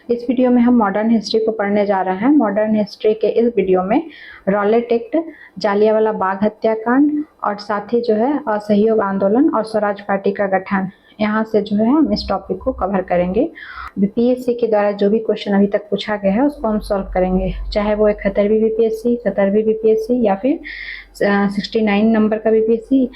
इस वीडियो में हम मॉडर्न हिस्ट्री को पढ़ने जा रहे हैं। मॉडर्न हिस्ट्री के इस वीडियो में रॉलेट एक्ट, जालियांवाला बाग हत्याकांड और साथ ही जो है असहयोग आंदोलन और स्वराज पार्टी का गठन, यहाँ से जो है हम इस टॉपिक को कवर करेंगे। बीपीएससी के द्वारा जो भी क्वेश्चन अभी तक पूछा गया है उसको हम सॉल्व करेंगे, चाहे वो 71वीं बीपीएससी, 70वीं बीपीएससी या फिर 69 नंबर का बीपीएससी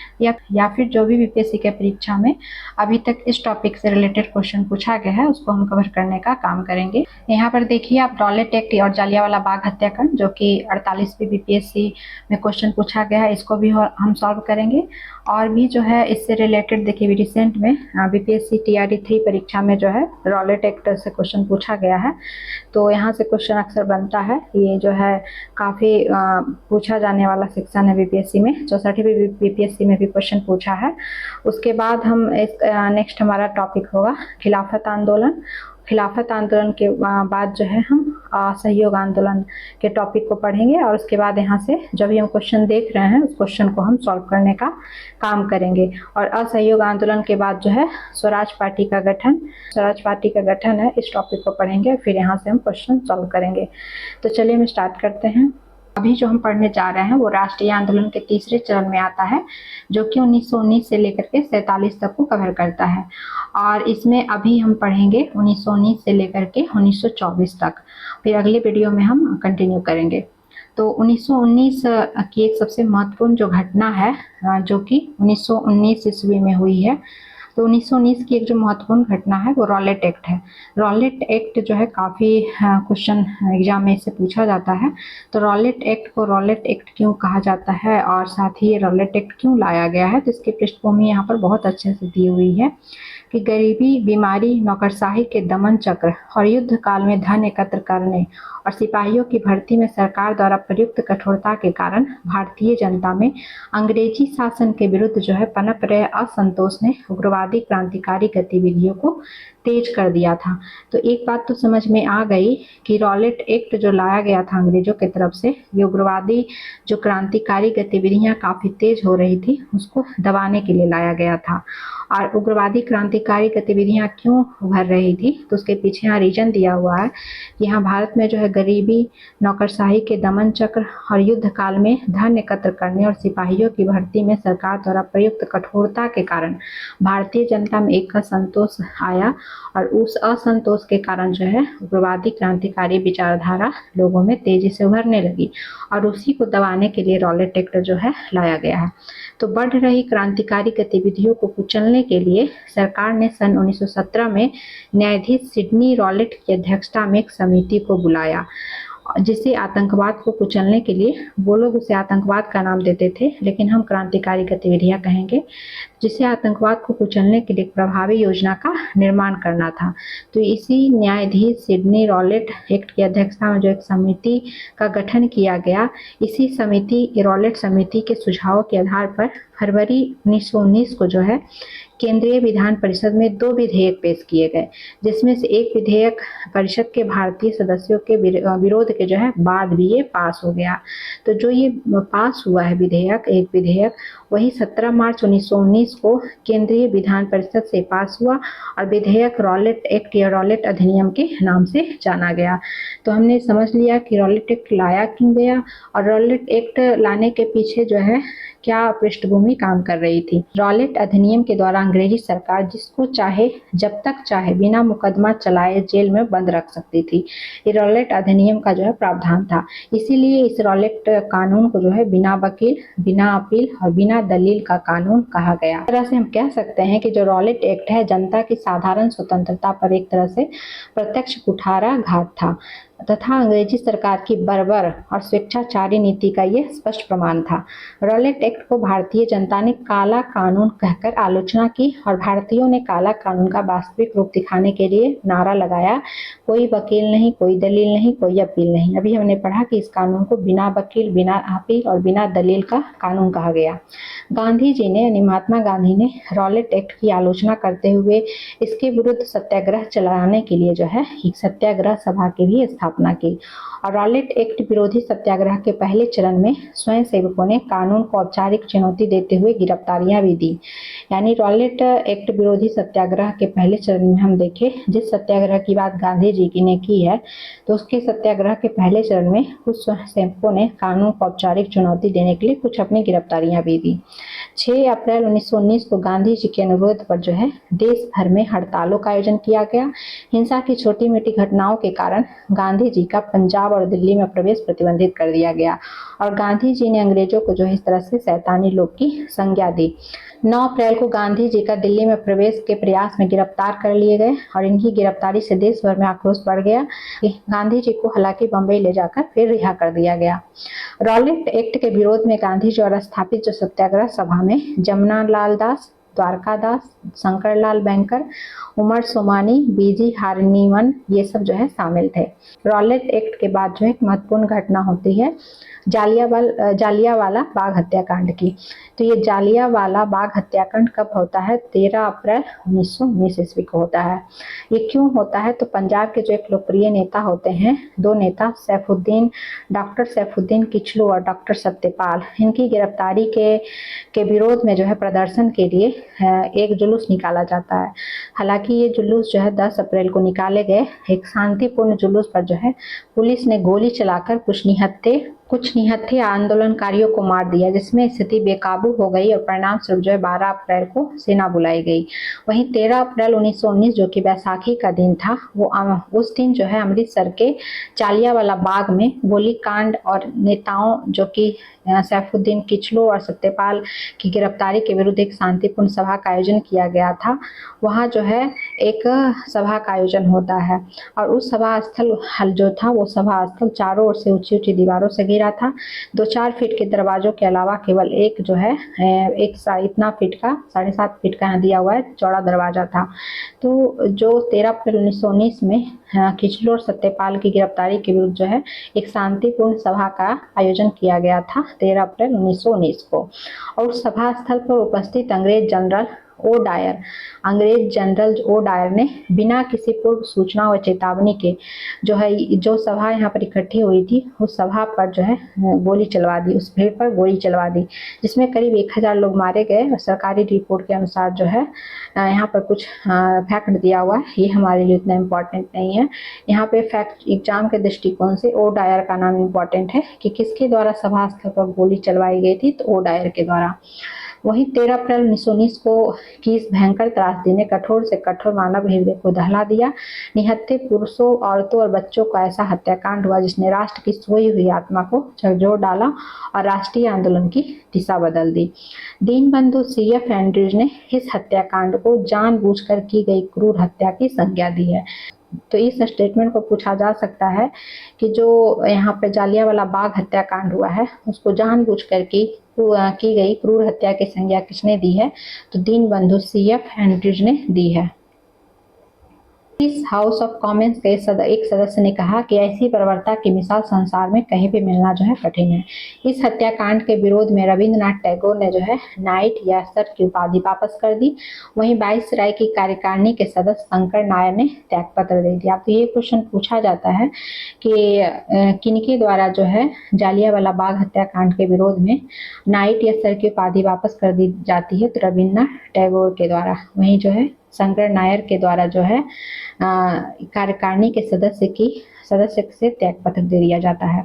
या फिर जो भी बीपीएससी के परीक्षा में अभी तक इस टॉपिक से रिलेटेड क्वेश्चन पूछा गया है उसको हम कवर करने का काम करेंगे। यहाँ पर देखिए आप, रॉलेट एक्ट और जालियांवाला बाग हत्याकांड जो कि 48वीं बीपीएससी में क्वेश्चन पूछा गया है, इसको भी हम सॉल्व करेंगे। और भी जो है इससे रिलेटेड देखिए रिसेंट में बीपीएससी टीआरडी 3 परीक्षा में जो है रॉलेट एक्ट से क्वेश्चन पूछा गया है, तो यहाँ से क्वेश्चन अक्सर बनता है। ये जो है काफ़ी पूछा जाने वाला सेक्शन है बीपीएससी में, 64वीं बीपीएससी में भी क्वेश्चन पूछा है। उसके बाद हम नेक्स्ट हमारा टॉपिक होगा खिलाफत आंदोलन। खिलाफत आंदोलन के बाद जो है हम असहयोग आंदोलन के टॉपिक को पढ़ेंगे और उसके बाद यहाँ से जब भी हम क्वेश्चन देख रहे हैं उस क्वेश्चन को हम सॉल्व करने का काम करेंगे। और असहयोग आंदोलन के बाद जो है स्वराज पार्टी का गठन, स्वराज पार्टी का गठन है, इस टॉपिक को पढ़ेंगे, फिर यहाँ से हम क्वेश्चन सॉल्व करेंगे। तो चलिए हम स्टार्ट करते हैं। अभी जो हम पढ़ने जा रहे हैं वो राष्ट्रीय आंदोलन के तीसरे चरण में आता है, जो कि 1919 से लेकर के 47 तक को कवर करता है। और इसमें अभी हम पढ़ेंगे 1919 से लेकर के 1924 तक, फिर अगले वीडियो में हम कंटिन्यू करेंगे। तो 1919 की एक सबसे महत्वपूर्ण जो घटना है जो कि 1919 ईस्वी में हुई है, तो 1919 की एक जो महत्वपूर्ण घटना है वो रॉलेट एक्ट है। रॉलेट एक्ट जो है काफ़ी क्वेश्चन एग्जाम में इससे पूछा जाता है। तो रॉलेट एक्ट को रॉलेट एक्ट क्यों कहा जाता है और साथ ही ये रॉलेट एक्ट क्यों लाया गया है, तो इसकी पृष्ठभूमि यहाँ पर बहुत अच्छे से दी हुई है कि गरीबी, बीमारी, नौकरशाही के दमन चक्र और युद्ध काल में धन एकत्र करने और सिपाहियों की भर्ती में सरकार द्वारा प्रयुक्त कठोरता के कारण भारतीय जनता में अंग्रेजी शासन के विरुद्ध जो है पनप रहे असंतोष ने उग्रवादी क्रांतिकारी गतिविधियों को तेज कर दिया था। तो एक बात तो समझ में आ गई कि रॉलेट एक्ट जो लाया गया था अंग्रेजों की तरफ से, ये उग्रवादी जो क्रांतिकारी गतिविधियां काफ़ी तेज हो रही थी उसको दबाने के लिए लाया गया था। और उग्रवादी क्रांतिकारी गतिविधियां क्यों उभर रही थी, तो उसके पीछे यहाँ रीजन दिया हुआ है कि यहाँ भारत में जो है गरीबी, नौकरशाही के दमन चक्र और युद्ध काल में धन एकत्र करने और सिपाहियों की भर्ती में सरकार द्वारा प्रयुक्त कठोरता के कारण भारतीय जनता में एक असंतोष आया और उस असंतोष के कारण जो है उग्रवादी क्रांतिकारी विचारधारा लोगों में तेजी से उभरने लगी और उसी को दबाने के लिए रॉलेट एक्ट जो है लाया गया है। तो बढ़ रही क्रांतिकारी गतिविधियों को कुचलने के लिए सरकार ने सन 1917 में न्यायाधीश सिडनी रॉलेट की अध्यक्षता में एक समिति को बुलाया, जिसे आतंकवाद को कुचलने के लिए, वो लोग उसे आतंकवाद का नाम देते थे लेकिन हम क्रांतिकारी गतिविधियां कहेंगे, जिसे आतंकवाद को कुचलने के लिए प्रभावी योजना का निर्माण करना था। तो इसी न्यायाधीश सिडनी रॉलेट एक्ट की अध्यक्षता में जो एक समिति का गठन किया गया, इसी समिति रॉलेट समिति के सुझावों के आधार पर फरवरी 1919 को जो है केंद्रीय विधान परिषद में 2 विधेयक पेश किए गए, जिसमें से एक विधेयक परिषद के भारतीय सदस्यों के विरोध के जो है बाद भी ये पास हो गया। तो जो ये पास हुआ है एक विधेयक वही 17 मार्च 1919 को केंद्रीय विधान परिषद से पास हुआ और विधेयक रॉलेट एक्ट या रॉलेट अधिनियम के नाम से जाना गया। तो हमने समझ लिया कि रॉलेट एक्ट लाया क्यों गया और रॉलेट एक्ट लाने के पीछे जो है क्या पृष्ठभूमि काम कर रही थी। रॉलेट अधिनियम के द्वारा अंग्रेजी सरकार जिसको चाहे जब तक चाहे बिना मुकदमा चलाए जेल में बंद रख सकती थी। ये रॉलेट अधिनियम का जो है प्रावधान था। इसीलिए इस रॉलेट कानून को जो है बिना वकील, बिना अपील और बिना दलील का कानून कहा गया। इस तरह से हम कह सकते हैं कि जो रॉलेट एक्ट है जनता की साधारण स्वतंत्रता पर एक तरह से प्रत्यक्ष कुठाराघात था तथा अंग्रेजी सरकार की बर्बर और स्वेच्छाचारी नीति का ये स्पष्ट प्रमाण था। रॉलेट एक्ट को भारतीय जनता ने काला कानून कहकर आलोचना की और भारतीयों ने काला कानून का वास्तविक रूप दिखाने के लिए नारा लगाया, कोई वकील नहीं, कोई दलील नहीं, कोई अपील नहीं। अभी हमने पढ़ा कि इस कानून को बिना वकील, बिना अपील और बिना दलील का कानून कहा गया। गांधी जी ने यानी महात्मा गांधी ने रॉलेट एक्ट की आलोचना करते हुए इसके विरुद्ध सत्याग्रह चलाने के लिए जो है एक सत्याग्रह सभा की भी स्थापना स्थापना की। और रॉलेट एक्ट विरोधी सत्याग्रह के पहले चरण में स्वयं सेवकों ने कानून को औपचारिक चुनौती देते हुए गिरफ्तारियां भी दी। यानी रॉलेट एक्ट विरोधी सत्याग्रह के पहले चरण में हम देखें, जिस सत्याग्रह की बात गांधी जी ने की है, तो उसके सत्याग्रह के पहले चरण में कुछ स्वयंसेवकों ने कानून को औपचारिक चुनौती देने के लिए कुछ अपनी गिरफ्तारियां भी दी। 6 अप्रैल 1919 को गांधी जी के अनुरोध पर जो है देश भर में हड़तालों का आयोजन किया गया। हिंसा की छोटी मोटी घटनाओं के कारण गांधी जी का पंजाब और दिल्ली में प्रवेश प्रतिबंधित कर दिया गया और गांधी जी ने अंग्रेजों को जो है इस तरह से शैतानी लोग की संज्ञा दी। 9 अप्रैल को गांधी जी का दिल्ली में प्रवेश के प्रयास में गिरफ्तार कर लिए गए और इनकी गिरफ्तारी से देश भर में आक्रोश बढ़ गया। गांधी जी को हालांकि बंबई ले जाकर फिर रिहा कर दिया गया। रॉलेट एक्ट के विरोध में गांधी जी द्वारा स्थापित जो सत्याग्रह सभा में जमुना लाल दास, द्वारका दास, शंकरलाल बैंकर, उमर सोमानी, बीजी हारनीवन, ये सब जो है शामिल थे। रॉलेट एक्ट के बाद जो एक महत्वपूर्ण घटना होती है जालियावाला बाग हत्याकांड की। तो ये जालियावाला बाग हत्याकांड कब होता है? 13 अप्रैल 1919 ईस्वी को होता है। ये क्यों होता है? तो पंजाब के जो एक लोकप्रिय नेता होते हैं, दो नेता डॉक्टर सैफुद्दीन किचलू और डॉक्टर सत्यपाल, इनकी गिरफ्तारी के विरोध में जो है प्रदर्शन के लिए एक जुलूस निकाला जाता है। हालांकि ये जुलूस जो है 10 अप्रैल को निकाले गए। एक शांतिपूर्ण जुलूस पर जो है पुलिस ने गोली चलाकर कुछ निहत्थे आंदोलनकारियों को मार दिया, जिसमें स्थिति बेकाबू हो गई और परिणाम स्वरूप जो है 12 अप्रैल को सेना बुलाई गई। वहीं 13 अप्रैल 1919 जो कि बैसाखी का दिन था, वो उस दिन जो है अमृतसर के जालियावाला बाग में गोलीकांड और नेताओं जो कि सैफुद्दीन किचलू और सत्यपाल की गिरफ्तारी के विरुद्ध एक शांतिपूर्ण सभा का आयोजन किया गया था। वहाँ जो है एक सभा का आयोजन होता है और उस सभा स्थल जो था, वो सभा स्थल चारों ओर से ऊंची ऊंची दीवारों से घिरा था। 2-4 फीट के दरवाजों के अलावा केवल एक जो है इतना फीट का 7.5 फीट का दिया हुआ है चौड़ा दरवाजा था। तो जो 13 अप्रैल 1919 में किचलू और सत्यपाल की गिरफ्तारी के विरुद्ध जो है एक शांतिपूर्ण सभा का आयोजन किया गया था 13 अप्रैल 1919 को। और उस सभा स्थल पर उपस्थित अंग्रेज जनरल ओ डायर ने बिना किसी पूर्व सूचना व चेतावनी के जो सभा यहाँ पर इकट्ठी हुई थी, उस सभा पर जो है गोली चलवा दी, उस भीड़ पर गोली चलवा दी, जिसमें करीब 1000 लोग मारे गए। और सरकारी रिपोर्ट के अनुसार जो है यहाँ पर कुछ फैक्ट दिया हुआ है, ये हमारे लिए उतना इम्पोर्टेंट नहीं है। यहाँ पे फैक्ट एग्जाम के दृष्टिकोण से ओ डायर का नाम इम्पोर्टेंट है कि किसके द्वारा सभा स्थल पर गोली चलवाई गई थी, तो ओ डायर के द्वारा। वहीं 13 अप्रैल 1919 को की इस भयंकर त्रासदी ने कठोर से कठोर मानव हृदय को दहला दिया। निहत्थे पुरुषों, औरतों और बच्चों का ऐसा हत्याकांड हुआ जिसने राष्ट्र की सोई हुई आत्मा को झकझोर डाला और राष्ट्रीय आंदोलन की दिशा बदल दी। दीनबंधु CF एंड्रयूज ने इस हत्याकांड को जानबूझकर की गई क्रूर हत्या की संज्ञा दी है। तो इस स्टेटमेंट को पूछा जा सकता है कि जो यहाँ पे जालियावाला बाग हत्याकांड हुआ है, उसको जानबूझकर की गई क्रूर हत्या की संज्ञा किसने दी है? तो दीनबंधु CF एंड्रयूज ने दी है। इस हाउस ऑफ कॉमन्स के एक सदस्य ने कहा कि ऐसी बर्बरता की मिसाल संसार में कहीं भी मिलना जो है कठिन है। इस हत्याकांड के विरोध में रविंद्रनाथ टैगोर ने जो है नाइट या सर की उपाधि वापस कर दी। वहीं वाइसराय की कार्यकारिणी के सदस्य शंकर नायर ने त्यागपत्र दे दिया। तो ये क्वेश्चन पूछा जाता है कि किनके द्वारा जो है जालियावाला बाग हत्याकांड के विरोध में नाइट या सर की उपाधि वापस कर दी जाती है? तो रविंद्रनाथ टैगोर के द्वारा। वहीं जो है शंकर नायर के द्वारा जो है कार्यकारिणी के सदस्य से त्यागपत्र दे दिया जाता है।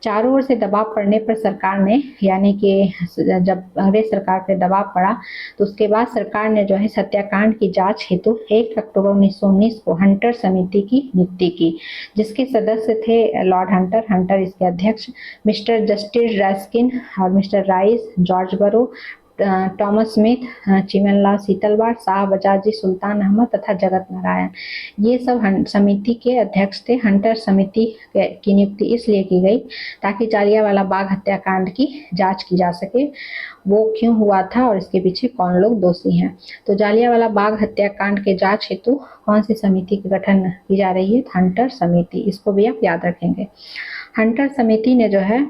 चारों ओर से दबाव पड़ने पर सरकार ने, यानी कि जब अंग्रेज सरकार पर दबाव पड़ा, तो उसके बाद सरकार ने जो है हत्याकांड की जांच हेतु 1 अक्टूबर 1919 को हंटर समिति की नियुक्ति की, जिसके सदस्य थे लॉर्ड हंटर इसके अध्यक्ष, मिस्टर जस्टिस रस्किन और मिस्टर राइस, जॉर्ज बरो, टॉमस स्मिथ, चिमनलाल सीतलवाड़, शाह बजाजी, सुल्तान अहमद तथा जगत नारायण, ये सब समिति के अध्यक्ष थे। हंटर समिति की नियुक्ति इसलिए की गई ताकि जालियावाला बाग हत्याकांड की जांच की जा सके, वो क्यों हुआ था और इसके पीछे कौन लोग दोषी हैं। तो जालियावाला बाग हत्याकांड के जांच हेतु कौन सी समिति का गठन की जा रही है? हंटर समिति। इसको भी आप याद रखेंगे। हंटर समिति ने जो है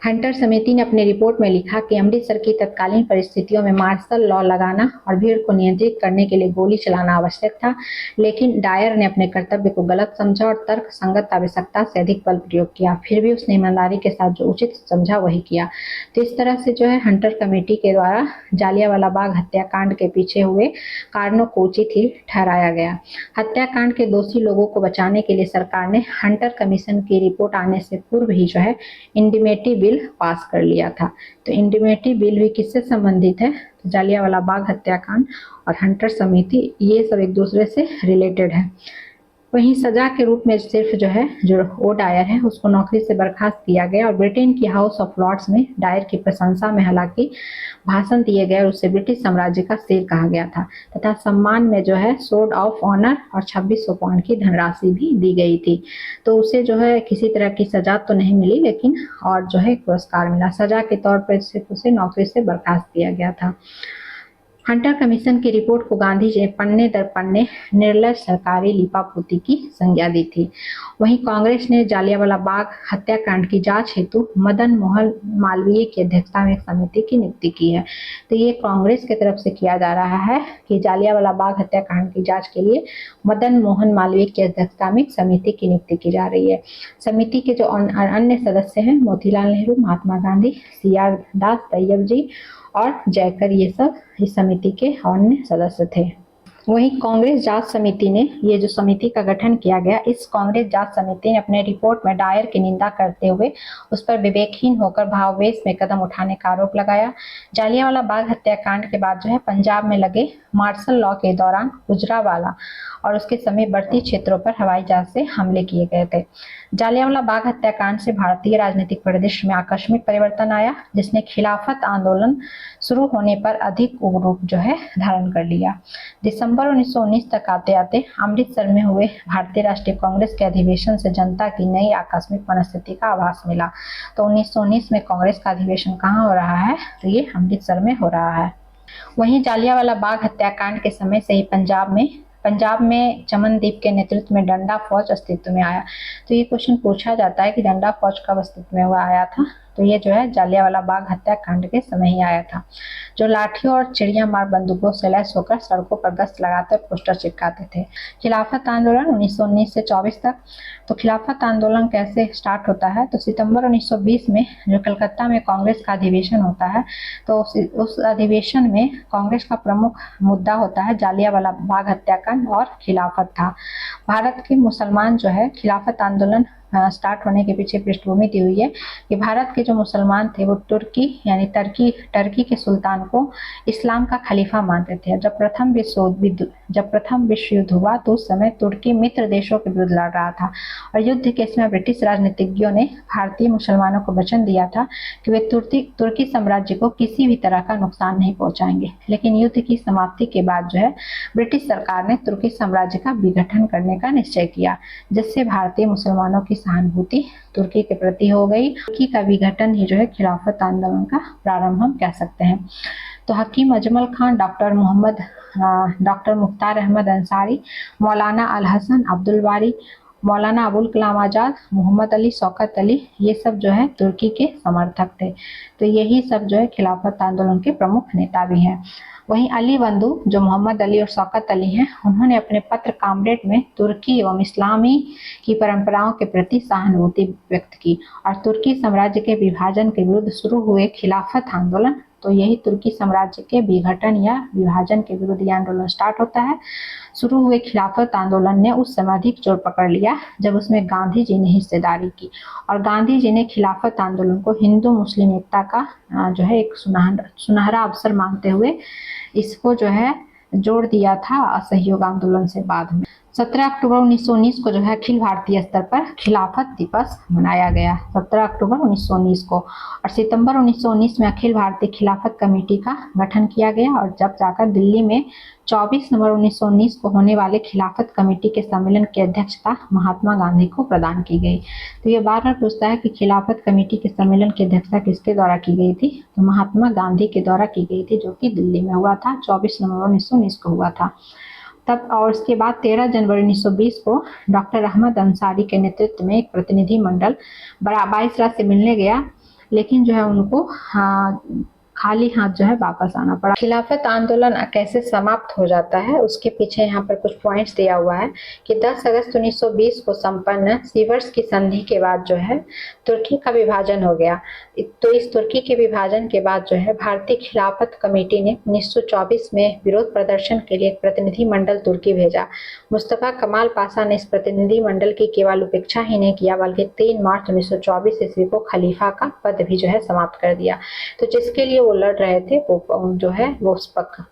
हंटर समिति ने अपनी रिपोर्ट में लिखा कि अमृतसर की तत्कालीन परिस्थितियों में मार्शल लॉ लगाना और भीड़ को नियंत्रित करने के लिए गोली चलाना आवश्यक था, लेकिन डायर ने अपने कर्तव्य को गलत समझा और तर्क संगत आवश्यकता से अधिक बल प्रयोग किया। फिर भी उसने ईमानदारी के साथ जो उचित समझा वही किया। तो इस तरह से जो है हंटर कमेटी के द्वारा जालियांवाला बाग हत्याकांड के पीछे हुए कारणों को उचित ही ठहराया गया। हत्याकांड के दोषी लोगों को बचाने के लिए सरकार ने हंटर कमीशन की रिपोर्ट आने से पूर्व ही जो है इंडिमेटी बिल पास कर लिया था। तो इंडिमेटी बिल भी किससे संबंधित है? तो जालियांवाला बाग हत्याकांड और हंटर समिति ये सब एक दूसरे से रिलेटेड है। वहीं सजा के रूप में सिर्फ जो है जो वो डायर है उसको नौकरी से बर्खास्त किया गया और ब्रिटेन की हाउस ऑफ लॉर्ड्स में डायर की प्रशंसा में हालांकि भाषण दिए गए और उसे ब्रिटिश साम्राज्य का शेर कहा गया था तथा सम्मान में जो है सोर्ड ऑफ ऑनर और 2600 पाउंड की धनराशि भी दी गई थी। तो उसे जो है किसी तरह की सजा तो नहीं मिली, लेकिन और जो है पुरस्कार मिला। सजा के तौर पर सिर्फ उसे नौकरी से बर्खास्त किया गया था। हंटर कमीशन की रिपोर्ट को गांधी जी ने पन्ने दर पन्ने निर्लज सरकारी लिपापोती की संज्ञा दी थी। वहीं कांग्रेस ने जालियांवाला बाग हत्याकांड की जांच हेतु मदन मोहन मालवीय की अध्यक्षता में एक समिति की नियुक्ति की है। तो ये कांग्रेस की तरफ से किया जा रहा है कि जालियांवाला बाग हत्याकांड की जांच के लिए मदन मोहन मालवीय की अध्यक्षता में एक समिति की नियुक्ति की जा रही है। समिति के जो अन्य सदस्य हैं मोतीलाल नेहरू, महात्मा गांधी, CR दास, तैयब जी और जयकर, ये सब इस समिति के अन्य सदस्य थे। वहीं कांग्रेस जांच समिति ने ये जो समिति का गठन किया गया, इस कांग्रेस जांच समिति ने अपने रिपोर्ट में डायर की निंदा करते हुए उस पर विवेकहीन होकर भावावेश में कदम उठाने का आरोप लगाया। जालियांवाला बाग हत्याकांड के बाद जो है पंजाब में लगे मार्शल लॉ के दौरान गुजरांवाला और उसके समीपवर्ती क्षेत्रों पर हवाई जहाज से हमले किए गए थे। जालियांवाला बाग हत्याकांड से भारतीय राजनीतिक परिदृश्य में आकस्मिक परिवर्तन आया, जिसने खिलाफत आंदोलन शुरू होने पर अधिक उग्र रूप जो है धारण कर लिया। दिसंबर 1919 तक आते आते अमृतसर में हुए भारतीय राष्ट्रीय कांग्रेस के अधिवेशन से जनता की नई आकस्मिक मनस्थिति का आभास मिला। तो 1919 में कांग्रेस का अधिवेशन कहाँ हो रहा है? तो ये अमृतसर में हो रहा है। वहीं जालियांवाला बाग हत्याकांड के समय से ही पंजाब में चमनदीप के नेतृत्व में डंडा फौज अस्तित्व में आया। तो ये क्वेश्चन पूछा जाता है कि डंडा फौज कब अस्तित्व में आया था? तो ये जो है जालियांवाला बाग हत्याकांड के समय ही आया था, जो लाठियों और चिड़िया मार बंदूकों से लैस होकर सड़कों पर गश्त लगाकर पोस्टर चिपकाते थे। खिलाफत आंदोलन 1919 से 24 तक। तो खिलाफत आंदोलन कैसे स्टार्ट होता है? तो सितंबर 1920 में जो कलकत्ता में कांग्रेस का अधिवेशन होता है, तो उस अधिवेशन में कांग्रेस का प्रमुख मुद्दा होता है जालियांवाला बाग हत्याकांड और खिलाफत था। भारत के मुसलमान जो है खिलाफत आंदोलन स्टार्ट होने के पीछे पृष्ठभूमि दी हुई है कि भारत के जो मुसलमान थे वो तुर्की यानी टर्की के सुल्तान को इस्लाम का खलीफा मानते थे। जब प्रथम विश्व युद्ध हुआ तो उस समय तुर्की मित्र देशों के विरुद्ध लड़ रहा था और युद्ध के समय ब्रिटिश राजनीतिज्ञों ने भारतीय मुसलमानों को वचन दिया था कि वे तुर्की साम्राज्य को किसी भी तरह का नुकसान नहीं पहुंचाएंगे। लेकिन युद्ध की समाप्ति के बाद जो है ब्रिटिश सरकार ने तुर्की साम्राज्य का विघटन करने का निश्चय किया, जिससे भारतीय मुसलमानों की सहानुभूति तुर्की के प्रति हो गई। तुर्की का विघटन ही जो है खिलाफत आंदोलन का प्रारंभ हम कह सकते हैं। तो हकीम अजमल खान, डॉक्टर मुख्तार अहमद अंसारी, मौलाना अल हसन अब्दुल बारी, मौलाना अबुल कलाम आजाद, मोहम्मद अली, शौकत अली, ये सब जो है तुर्की के समर्थक थे। तो यही सब जो है खिलाफत आंदोलन के प्रमुख नेता भी हैं। वहीं अली बंधु जो मोहम्मद अली और शौकत अली हैं, उन्होंने अपने पत्र कामरेड में तुर्की एवं इस्लामी की परंपराओं के प्रति सहानुभूति व्यक्त की और तुर्की साम्राज्य के विभाजन के विरुद्ध शुरू हुए खिलाफत आंदोलन, तो यही तुर्की साम्राज्य के विघटन या विभाजन के विरुद्ध यह आंदोलन स्टार्ट होता है। शुरू हुए खिलाफत आंदोलन ने उस समय अधिक जोर पकड़ लिया जब उसमें गांधी जी ने हिस्सेदारी की और गांधी जी ने खिलाफत आंदोलन को हिंदू मुस्लिम एकता का जो है एक सुनहरा अवसर मानते हुए इसको जो है जोड़ दिया था असहयोग आंदोलन से बाद में। 17 अक्टूबर 1919 को जो है अखिल भारतीय स्तर पर खिलाफत दिवस मनाया गया, 17 अक्टूबर 1919 को। और सितंबर 1919 में अखिल भारतीय खिलाफत कमेटी का गठन किया गया और जब जाकर दिल्ली में 24 नवंबर 1919 को होने वाले खिलाफत कमेटी के सम्मेलन की अध्यक्षता महात्मा गांधी को प्रदान की गई। तो ये बार बार पूछता है कि खिलाफत कमेटी के सम्मेलन की अध्यक्षता किसके द्वारा की गई थी? तो महात्मा गांधी के द्वारा की गई थी, जो कि दिल्ली में हुआ था, 24 नवंबर 1919 को हुआ था तब। और उसके बाद 13 जनवरी 1920 को डॉक्टर अहमद अंसारी के नेतृत्व में एक प्रतिनिधि मंडल वायसराय से मिलने गया लेकिन जो है उनको खाली हाथ जो है वापस आना पड़ा। खिलाफत आंदोलन कैसे समाप्त हो जाता है उसके पीछे यहाँ पर कुछ पॉइंट्स दिया हुआ है कि 10 अगस्त 1920 को संपन्न सीवर्स की संधि के बाद जो है तुर्की का विभाजन हो गया। तो इस तुर्की के विभाजन के बाद जो है भारतीय खिलाफत कमेटी ने 1924 में विरोध प्रदर्शन के लिए एक प्रतिनिधि मंडल तुर्की भेजा। मुस्तफा कमाल पाशा ने इस प्रतिनिधि मंडल की केवल उपेक्षा ही नहीं किया बल्कि 3 मार्च 1924 ईस्वी को खलीफा का पद भी जो है समाप्त कर दिया। तो जिसके लिए वो लड़ रहे थे वो जो है वो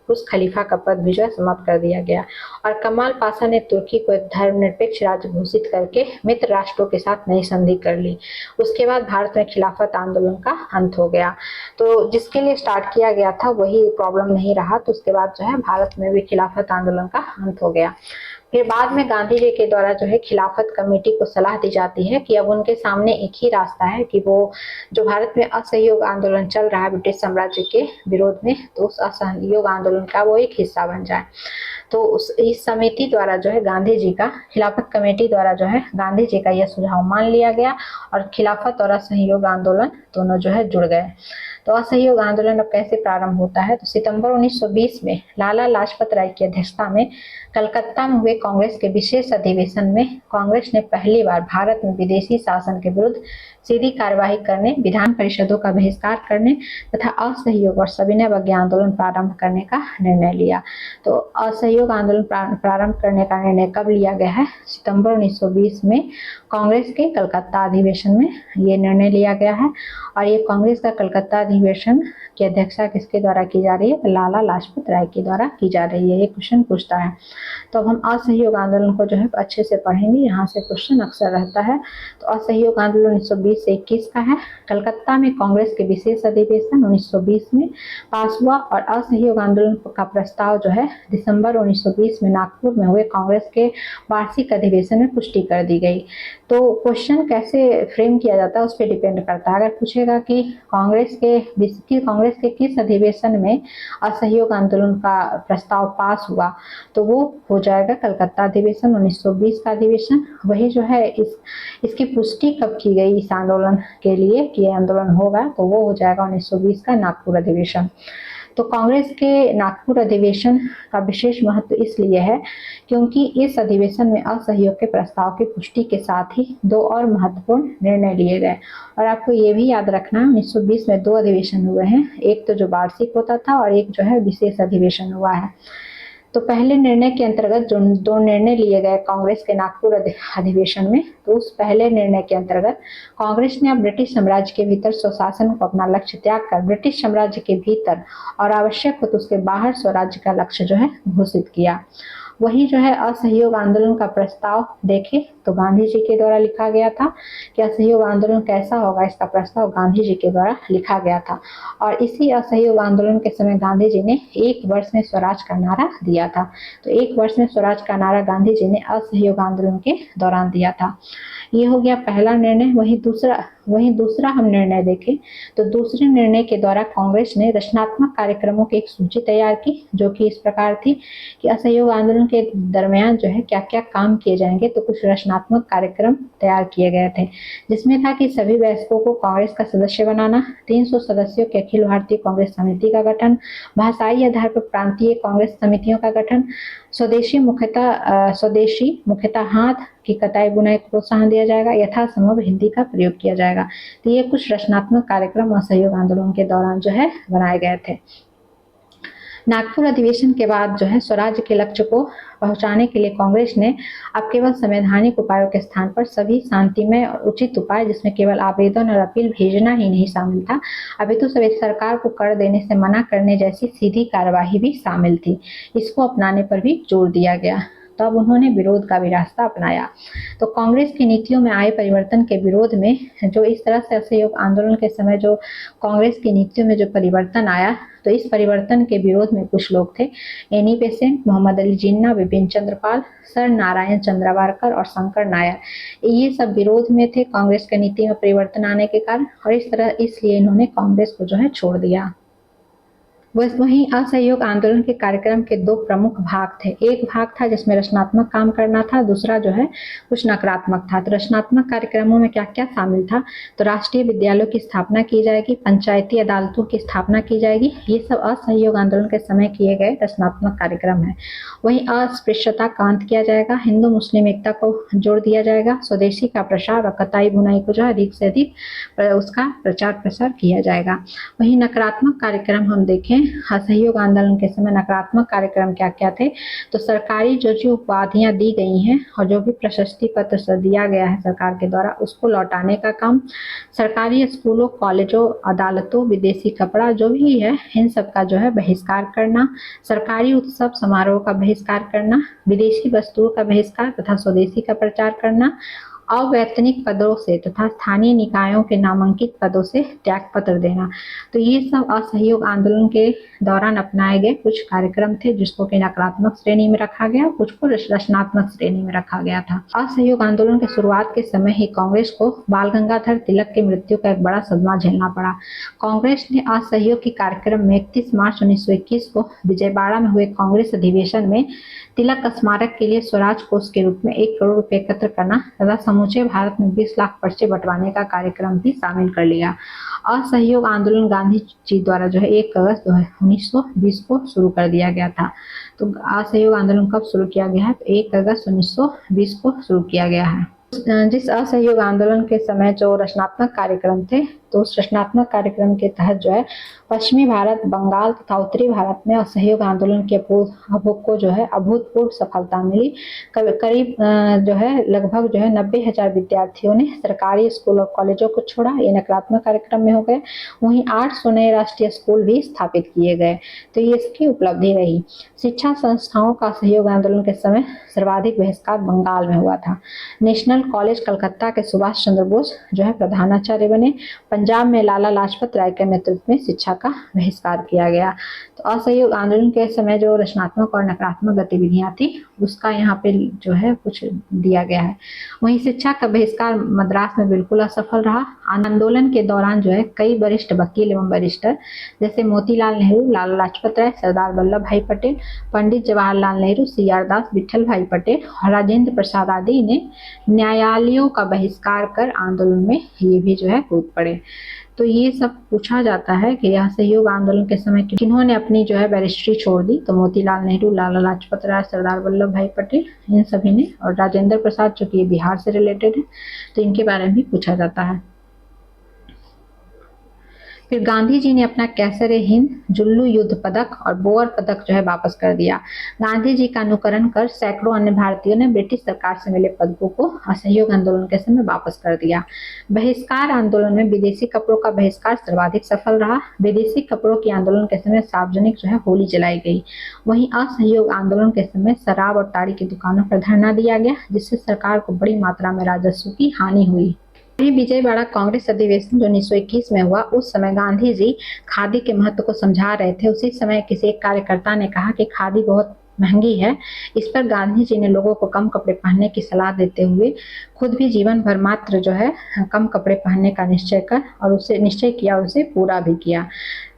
उस खलीफा का पद भी जो है समाप्त कर दिया गया। और कमाल पाशा ने तुर्की को एक धर्मनिरपेक्ष राज्य घोषित करके मित्र राष्ट्रों के साथ नई संधि कर ली। उसके बाद भारत में खिलाफत आंदोलन का अंत हो गया। तो जिसके लिए स्टार्ट किया गया था वही प्रॉब्लम नहीं रहा, तो उसके बाद जो है भारत में भी खिलाफत आंदोलन का अंत हो गया। फिर बाद में गांधी जी के द्वारा जो है खिलाफत कमेटी को सलाह दी जाती है कि अब उनके सामने एक ही रास्ता है कि वो जो भारत में असहयोग आंदोलन चल रहा है ब्रिटिश साम्राज्य के विरोध में, तो उस असहयोग आंदोलन का वो एक हिस्सा बन जाए। तो इस समिति द्वारा जो है गांधी जी का खिलाफत कमेटी द्वारा जो है गांधी जी का यह सुझाव मान लिया गया और खिलाफत और असहयोग आंदोलन दोनों जो है जुड़ गए। तो असहयोग आंदोलन अब कैसे प्रारंभ होता है, तो सितंबर 1920 में लाला लाजपत राय की अध्यक्षता में कलकत्ता में हुए कांग्रेस के विशेष अधिवेशन में कांग्रेस ने पहली बार भारत में विदेशी शासन के विरुद्ध सीधी कार्यवाही करने, विधान परिषदों का बहिष्कार करने तथा असहयोग और सविनय अवज्ञा आंदोलन प्रारंभ करने का निर्णय लिया। तो असहयोग आंदोलन प्रारंभ करने का निर्णय कब लिया गया है, सितंबर 1920 में कांग्रेस के कलकत्ता अधिवेशन में ये निर्णय लिया गया है। और ये कांग्रेस का कलकत्ता अधिवेशन की अध्यक्षता किसके द्वारा की जा रही है, लाला लाजपत राय के द्वारा की जा रही है। ये क्वेश्चन पूछता है। तो अब हम असहयोग आंदोलन को जो है अच्छे से पढ़ेंगे, यहाँ से क्वेश्चन अक्सर रहता है। तो असहयोग आंदोलन 1920 से 21 का है। कलकत्ता में कांग्रेस के विशेष अधिवेशन 1920 में पास हुआ और असहयोग आंदोलन का प्रस्ताव जो है दिसंबर 1920 में नागपुर में हुए कांग्रेस के वार्षिक अधिवेशन में पुष्टि कर दी गई। तो क्वेश्चन कैसे फ्रेम किया जाता है उस पर डिपेंड करता है। अगर पूछेगा कि कांग्रेस के किस अधिवेशन में असहयोग आंदोलन का प्रस्ताव पास हुआ, तो वो हो जाएगा कलकत्ता अधिवेशन 1920 का अधिवेशन। वही जो है इसकी पुष्टि कब की गई इस आंदोलन के लिए कि यह आंदोलन होगा, तो वो हो जाएगा 1920 का नागपुर अधिवेशन। तो कांग्रेस के नागपुर अधिवेशन का विशेष महत्व इसलिए है क्योंकि इस अधिवेशन में असहयोग के प्रस्ताव की पुष्टि के साथ ही 2 और महत्वपूर्ण निर्णय लिए गए। और आपको ये भी याद रखना 1920 में 2 अधिवेशन हुए हैं, एक तो जो वार्षिक होता था और एक जो है विशेष अधिवेशन हुआ है। तो पहले निर्णय के अंतर्गत जो 2 निर्णय लिए गए कांग्रेस के नागपुर अधिवेशन में, तो उस पहले निर्णय के अंतर्गत कांग्रेस ने अब ब्रिटिश साम्राज्य के भीतर स्वशासन को अपना लक्ष्य त्याग कर ब्रिटिश साम्राज्य के भीतर और आवश्यक हो तो उसके बाहर स्वराज्य का लक्ष्य जो है घोषित किया। वही जो है असहयोग आंदोलन का प्रस्ताव देखें तो गांधी जी के द्वारा लिखा गया था कि असहयोग आंदोलन कैसा होगा, इसका प्रस्ताव गांधी जी के द्वारा लिखा गया था। और इसी असहयोग आंदोलन के समय गांधी जी ने 1 वर्ष में स्वराज का नारा दिया था। तो 1 वर्ष में स्वराज का नारा गांधी जी ने असहयोग आंदोलन के दौरान दिया था। ये हो गया पहला निर्णय। वही दूसरा हम निर्णय देखें तो दूसरे निर्णय के द्वारा कांग्रेस ने रचनात्मक कार्यक्रमों की एक सूची तैयार की, जो कि इस प्रकार थी कि असहयोग आंदोलन के दरमियान जो है क्या क्या काम किए जाएंगे। तो कुछ रचनात्मक कार्यक्रम तैयार किए गए थे, जिसमें था कि सभी वयस्कों को कांग्रेस का सदस्य बनाना, 300 सदस्यों के अखिल भारतीय कांग्रेस समिति का गठन, भाषाई आधार पर प्रांतीय कांग्रेस समितियों का गठन, स्वदेशी मुख्यतः हाथ की कताई बुनाई को प्रोत्साहन दिया जाएगा, यथासंभव हिंदी का प्रयोग किया जाएगा। तो ये कुछ रचनात्मक कार्यक्रम असहयोग आंदोलन के दौरान जो है बनाए गए थे। नागपुर अधिवेशन के बाद जो है स्वराज्य के लक्ष्य को पहुंचाने के लिए कांग्रेस ने अब केवल संवैधानिक उपायों के स्थान पर सभी शांतिमय और उचित उपाय, जिसमें केवल आवेदन और अपील भेजना ही नहीं शामिल था, अभी तो सभी सरकार को कर देने से मना करने जैसी सीधी कार्यवाही भी शामिल थी, इसको अपनाने पर भी जोर दिया गया। तब उन्होंने विरोध का भी रास्ता अपनाया। तो कांग्रेस की नीतियों में आए परिवर्तन के विरोध में जो इस तरह से असहयोग आंदोलन के समय जो कांग्रेस की नीतियों में जो परिवर्तन आया, तो इस परिवर्तन के विरोध में कुछ लोग थे, Annie Besant, Mohammad Ali Jinnah, Vipin Chandra Pal, sir Narayan चंद्रवारकर और शंकर नायर। ये सब विरोध में थे कांग्रेस की नीति में परिवर्तन आने के कारण, और इसलिए इन्होंने कांग्रेस को जो है छोड़ दिया। वहीं असहयोग आंदोलन के कार्यक्रम के दो प्रमुख भाग थे। एक भाग था जिसमें रचनात्मक काम करना था, दूसरा जो है कुछ नकारात्मक था। तो रचनात्मक कार्यक्रमों में क्या क्या शामिल था, तो राष्ट्रीय विद्यालयों की स्थापना की जाएगी, पंचायती अदालतों की स्थापना की जाएगी। ये सब असहयोग आंदोलन के समय किए गए रचनात्मक कार्यक्रम है। वहीं अस्पृश्यता का अंत किया जाएगा, हिंदू मुस्लिम एकता को जोड़ दिया जाएगा, स्वदेशी का प्रसार और कताई बुनाई को जो है अधिक से अधिक उसका प्रचार प्रसार किया जाएगा। वहीं नकारात्मक कार्यक्रम हम देखें, असहयोग आंदोलन के समय नकारात्मक कार्यक्रम क्या क्या थे, तो सरकारी जो उपाधियां दी गई हैं और जो भी प्रशस्ति पत्र दिया गया है सरकार के द्वारा, उसको लौटाने का काम, सरकारी स्कूलों कॉलेजों अदालतों विदेशी कपड़ा जो भी है इन सब का जो है बहिष्कार करना, सरकारी उत्सव समारोह का बहिष्कार करना, विदेशी वस्तुओं का बहिष्कार तथा स्वदेशी का प्रचार करना, अवैतनिक पदों से तथा स्थानीय निकायों के नामांकित पदों से त्याग पत्र देना। तो ये सब असहयोग आंदोलन के दौरान अपनाए गए कुछ कार्यक्रम थे, जिसको कि नकारात्मक श्रेणी में रखा गया, कुछ को रचनात्मक श्रेणी में रखा गया था। असहयोग आंदोलन के शुरुआत के समय ही कांग्रेस को बाल गंगाधर तिलक की मृत्यु का एक बड़ा सदमा झेलना पड़ा। कांग्रेस ने असहयोग के कार्यक्रम में 31 मार्च 1921 को विजयवाड़ा में हुए कांग्रेस अधिवेशन में तिलक स्मारक के लिए स्वराज कोष के रूप में 1 करोड़ रुपए एकत्र करना तथा समूचे भारत में 20 लाख पर्चे बंटवाने का कार्यक्रम भी शामिल कर लिया। असहयोग आंदोलन गांधी जी द्वारा जो है 1 अगस्त 1920 को शुरू कर दिया गया था। तो असहयोग आंदोलन कब शुरू किया गया है, तो 1 अगस्त 1920 को शुरू किया गया है। जिस असहयोग आंदोलन के समय जो रचनात्मक कार्यक्रम थे, तो उस रचनात्मक कार्यक्रम के तहत जो है पश्चिमी भारत, बंगाल तथा उत्तरी भारत में असहयोग आंदोलन के को जो है अभूतपूर्व सफलता मिली। करीब जो है लगभग जो है 90,000 विद्यार्थियों ने सरकारी स्कूल और कॉलेजों को छोड़ा, ये नकारात्मक कार्यक्रम में हो गए। वहीं 800 नए राष्ट्रीय स्कूल भी स्थापित किए गए, तो ये इसकी उपलब्धि रही। शिक्षा संस्थाओं का असहयोग आंदोलन के समय सर्वाधिक बहिष्कार बंगाल में हुआ था। नेशनल कॉलेज कलकत्ता के सुभाष चंद्र बोस जो है प्रधानाचार्य बने। पंजाब में लाला लाजपत राय के नेतृत्व में शिक्षा का बहिष्कार किया गया। तो असहयोग आंदोलन के समय जो रचनात्मक और नकारात्मक गतिविधियां थी, उसका यहाँ पे जो है कुछ दिया गया है। वहीं शिक्षा का बहिष्कार मद्रास में बिल्कुल असफल रहा। आंदोलन के दौरान जो है कई वरिष्ठ वकील एवं बैरिस्टर जैसे मोतीलाल नेहरू, लाला लाजपत राय, सरदार वल्लभ भाई पटेल, पंडित जवाहरलाल नेहरू, CR दास, विठल भाई पटेल और राजेंद्र प्रसाद आदि ने न्यायालयों का बहिष्कार कर आंदोलन में ये भी जो है कूद पड़े। तो ये सब पूछा जाता है कि असहयोग आंदोलन के समय किन्होंने अपनी जो है बैरिस्ट्री छोड़ दी, तो मोतीलाल नेहरू, लाला लाजपत राय, सरदार वल्लभ भाई पटेल, इन सभी ने, और राजेंद्र प्रसाद जो कि बिहार से रिलेटेड है, तो इनके बारे में भी पूछा जाता है। फिर गांधी जी ने अपना कैसरे हिंद, जुल्लू युद्ध पदक और बोअर पदक जो है वापस कर दिया। गांधी जी का अनुकरण कर सैकड़ों अन्य भारतीयों ने ब्रिटिश सरकार से मिले पदकों को असहयोग आंदोलन के समय वापस कर दिया। बहिष्कार आंदोलन में विदेशी कपड़ों का बहिष्कार सर्वाधिक सफल रहा। विदेशी कपड़ों के आंदोलन के समय सार्वजनिक जो है होली जलाई गई। वहीं असहयोग आंदोलन के समय शराब और ताड़ी की दुकानों पर धरना दिया गया, जिससे सरकार को बड़ी मात्रा में राजस्व की हानि हुई। वहीं विजयवाड़ा कांग्रेस अधिवेशन जो 1921 में हुआ, उस समय गांधी जी खादी के महत्व को समझा रहे थे। उसी समय किसी एक कार्यकर्ता ने कहा कि खादी बहुत महंगी है। इस पर गांधी जी ने लोगों को कम कपड़े पहनने की सलाह देते हुए खुद भी जीवन भर मात्र जो है कम कपड़े पहनने का निश्चय किया और उसे पूरा भी किया।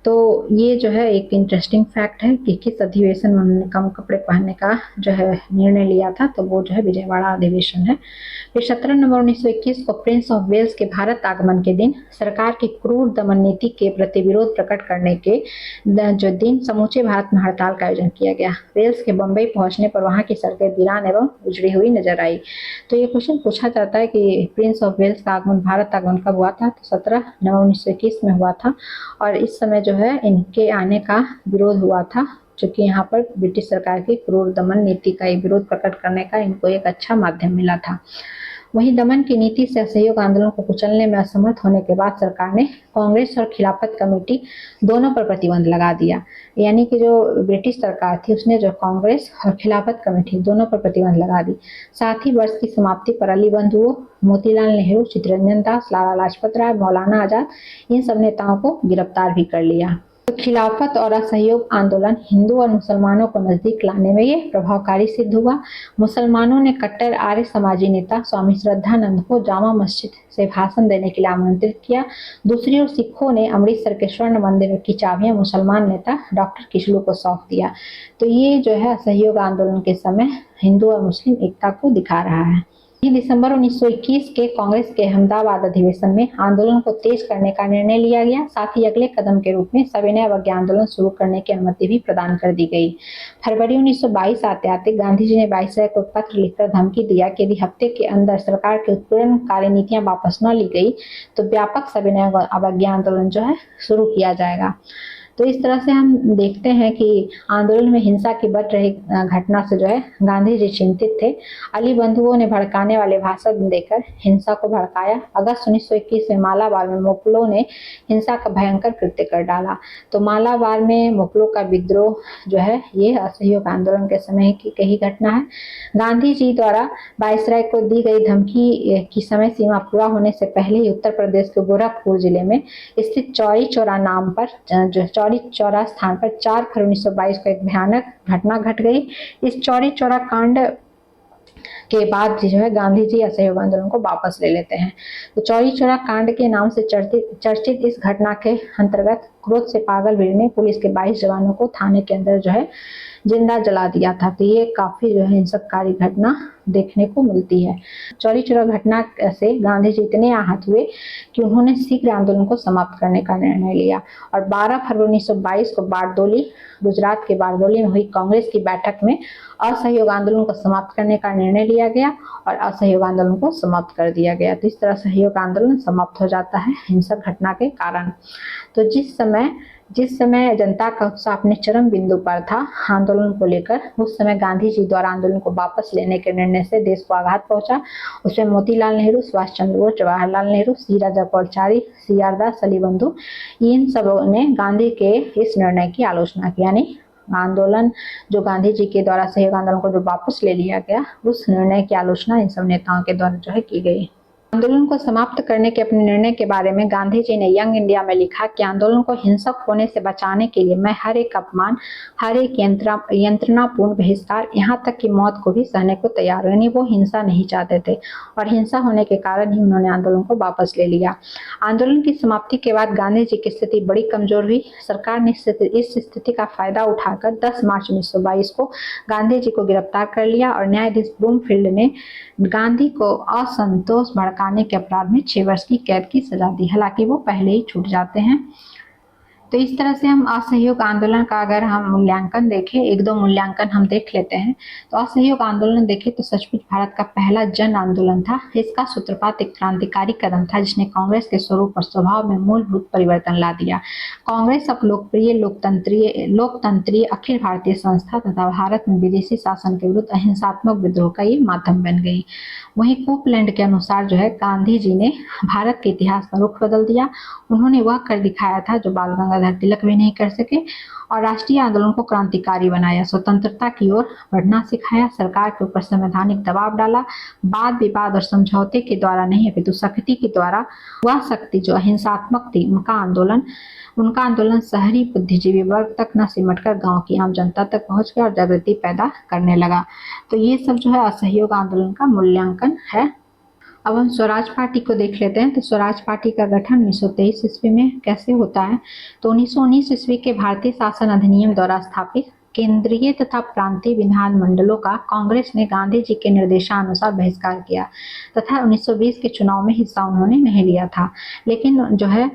तो ये जो है एक इंटरेस्टिंग फैक्ट है कि किस अधिवेशन में उन्होंने कम कपड़े पहनने का जो है निर्णय लिया था, तो वो जो है विजयवाड़ा अधिवेशन है। फिर 17 नवंबर 1921 को प्रिंस ऑफ वेल्स के भारत आगमन के दिन सरकार की क्रूर दमन नीति के प्रति विरोध प्रकट करने के जो दिन समूचे भारत में हड़ताल का आयोजन किया गया। वेल्स के बम्बई पहुंचने पर वहां की सड़कें वीरान एवं उजड़ी हुई नजर आई। तो ये क्वेश्चन पूछा जाता है कि प्रिंस ऑफ वेल्स का आगमन, भारत आगमन कब हुआ था, तो 17 नवंबर 1921 में हुआ था। और इस समय जो है इनके आने का विरोध हुआ था, चूंकि यहाँ पर ब्रिटिश सरकार की क्रूर दमन नीति का विरोध प्रकट करने का इनको एक अच्छा माध्यम मिला था। वहीं दमन की नीति से असहयोग आंदोलन को कुचलने में असमर्थ होने के बाद सरकार ने कांग्रेस और खिलाफत कमेटी दोनों पर प्रतिबंध लगा दिया। यानी कि जो ब्रिटिश सरकार थी उसने जो कांग्रेस और खिलाफत कमेटी दोनों पर प्रतिबंध लगा दी। साथ ही वर्ष की समाप्ति पर अली बंधुओं, मोतीलाल नेहरू, चित्तरंजन दास, लाला लाजपत राय, मौलाना आजाद, इन सब नेताओं को गिरफ्तार भी कर लिया। तो खिलाफत और असहयोग आंदोलन हिंदू और मुसलमानों को नजदीक लाने में ये प्रभावकारी सिद्ध हुआ। मुसलमानों ने कट्टर आर्य समाजी नेता स्वामी श्रद्धानंद को जामा मस्जिद से भाषण देने के लिए आमंत्रित किया। दूसरी ओर सिखों ने अमृतसर के स्वर्ण मंदिर की चाबियां मुसलमान नेता डॉक्टर किचलू को सौंप दिया। तो ये जो है असहयोग आंदोलन के समय हिंदू और मुस्लिम एकता को दिखा रहा है। दिसंबर 1921 के कांग्रेस के अहमदाबाद अधिवेशन में आंदोलन को तेज करने का निर्णय लिया गया। साथ ही अगले कदम के रूप में सविनय अवज्ञा आंदोलन शुरू करने की अनुमति भी प्रदान कर दी गई। फरवरी 1922 आते गांधी जी ने वायसराय को पत्र लिखकर धमकी दिया कि यदि हफ्ते के अंदर सरकार की उत्पीड़नकारी नीतियां वापस न ली गई तो व्यापक सविनय अवज्ञा आंदोलन जो है शुरू किया जाएगा। तो इस तरह से हम देखते हैं कि आंदोलन में हिंसा की बढ़ रही घटना से जो है गांधी जी चिंतित थे। अली बंधुओं ने भड़काने वाले भाषण देकर हिंसा को भड़काया। अगस्त 1921 में मालाबार में मुगलों ने हिंसा का भयंकर कृत्य कर डाला। तो मालाबार में मुगलों का विद्रोह जो है ये असहयोग आंदोलन के समय की ही घटना है। गांधी जी द्वारा वायसराय को दी गई धमकी की समय सीमा पूरा होने से पहले ही उत्तर प्रदेश के गोरखपुर जिले में स्थित चौरी चौरा नाम पर चौरी चौरा स्थान पर 4 फरवरी 1922 को एक भयानक घटना घट गई। इस चौरी चौरा कांड के बाद जो है गांधी जी असहयोग आंदोलन को वापस ले लेते हैं। तो चौरी चौरा कांड के नाम से चर्चित इस घटना के अंतर्गत क्रोध से पागल भीड़ ने पुलिस के 22 जवानों को थाने के अंदर जो है जिंदा जला दिया था। तो ये काफी जो है हिंसककारी घटना देखने को मिलती है। चौरी चौरा घटना से गांधी जी इतने आहत हुए कि उन्होंने शीघ्र आंदोलन को समाप्त करने का निर्णय लिया और 12 फरवरी 1922 को बारडोली, गुजरात के बारडोली में हुई कांग्रेस की बैठक में असहयोग आंदोलन को समाप्त करने का निर्णय लिया गया और असहयोग आंदोलन को समाप्त कर दिया गया। तो इस तरह सहयोग आंदोलन समाप्त हो जाता है हिंसक घटना के कारण। तो जिस समय जनता का उत्साह अपने चरम बिंदु पर था आंदोलन को लेकर, उस समय गांधी जी द्वारा आंदोलन को वापस लेने के निर्णय से देश को आघात पहुंचा। उसमें मोतीलाल नेहरू, सुभाष चंद्र बोस, जवाहरलाल नेहरू, सी राजा पौलचारी, सी आर दास, अली बंधु, इन सब ने गांधी के इस निर्णय की आलोचना की। यानी आंदोलन जो गांधी जी के द्वारा सहयोग आंदोलन को जो वापस ले लिया गया, उस निर्णय की आलोचना इन सब नेताओं के द्वारा जो है की गई। आंदोलन को समाप्त करने के अपने निर्णय के बारे में गांधी जी ने यंग इंडिया में लिखा कि आंदोलन को हिंसक होने से बचाने के लिए मैं हर एक अपमान, हर एक यंत्रणापूर्ण बहिष्कार, यहाँ तक कि मौत को भी सहने को तैयार। यानी वो हिंसा नहीं चाहते थे और हिंसा होने के कारण ही उन्होंने आंदोलन को वापस ले लिया। आंदोलन की समाप्ति के बाद गांधी जी की स्थिति बड़ी कमजोर हुई। सरकार ने इस स्थिति का फायदा उठाकर 10 मार्च 1922 को गांधी जी को गिरफ्तार कर लिया और न्यायाधीश ब्रूमफील्ड ने गांधी को असंतोष भड़काने के अपराध में 6 वर्ष की कैद की सजा दी। हालांकि वो पहले ही छूट जाते हैं। तो इस तरह से हम असहयोग आंदोलन का अगर हम मूल्यांकन देखें, एक दो मूल्यांकन हम देख लेते हैं। तो असहयोग आंदोलन देखें तो सचमुच भारत का पहला जन आंदोलन था। इसका सूत्रपात एक क्रांतिकारी कदम था जिसने कांग्रेस के स्वरूप और स्वभाव में मूलभूत परिवर्तन ला दिया। कांग्रेस अब लोकप्रिय लोकतंत्रीय अखिल भारतीय संस्था तथा भारत में विदेशी शासन के विरुद्ध अहिंसात्मक विद्रोह का ये माध्यम बन गई। वहीं कोपलैंड के अनुसार जो है गांधी जी ने भारत के इतिहास का रुख बदल दिया। उन्होंने वह कर दिखाया था जो बाल गंगाधर तिलक भी नहीं कर सके और राष्ट्रीय आंदोलन को क्रांतिकारी बनाया, स्वतंत्रता की ओर बढ़ना सिखाया, सरकार के ऊपर संवैधानिक दबाव डाला, वाद विवाद और समझौते के द्वारा नहीं अपितु शक्ति के द्वारा। वह शक्ति जो अहिंसात्मक थी, उनका आंदोलन शहरी बुद्धिजीवी वर्ग तक न सिमटकर गांव की आम जनता तक पहुंच गया और जागृति पैदा करने लगा। तो ये सब जो है असहयोग आंदोलन का मूल्यांकन है। अब हम स्वराज पार्टी को देख लेते हैं। तो स्वराज पार्टी का गठन 1923 ईस्वी में कैसे होता है? तो 1919 ईस्वी के भारतीय शासन अधिनियम द्वारा स्थापित केंद्रीय तथा प्रांतीय विधान मंडलों का कांग्रेस ने गांधी जी के निर्देशानुसार बहिष्कार किया तथा 1920 के चुनाव में हिस्सा उन्होंने नहीं लिया था। लेकिन जो है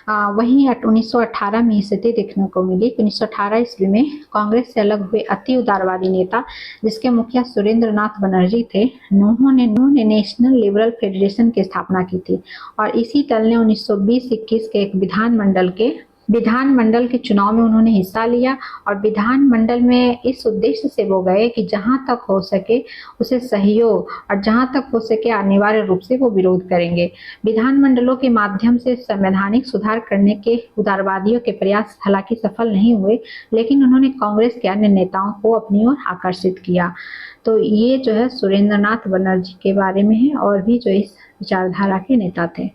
वहीं 1918 में स्थिति देखने को मिली। 1918 ईस्वी में कांग्रेस से अलग हुए अति उदारवादी नेता जिसके मुखिया सुरेंद्र नाथ बनर्जी थे, उन्होंने नेशनल लिबरल फेडरेशन की स्थापना की थी और इसी दल ने 1920-21 के एक विधानमंडल के चुनाव में उन्होंने हिस्सा लिया और विधानमंडल में इस उद्देश्य से वो गए कि जहां तक हो सके उसे सहयोग और जहां तक हो सके अनिवार्य रूप से वो विरोध करेंगे। विधानमंडलों के माध्यम से संवैधानिक सुधार करने के उदारवादियों के प्रयास हालांकि सफल नहीं हुए, लेकिन उन्होंने कांग्रेस के अन्य नेताओं को अपनी ओर आकर्षित किया। तो ये जो है सुरेंद्र नाथ बनर्जी के बारे में है और भी जो इस विचारधारा के नेता थे।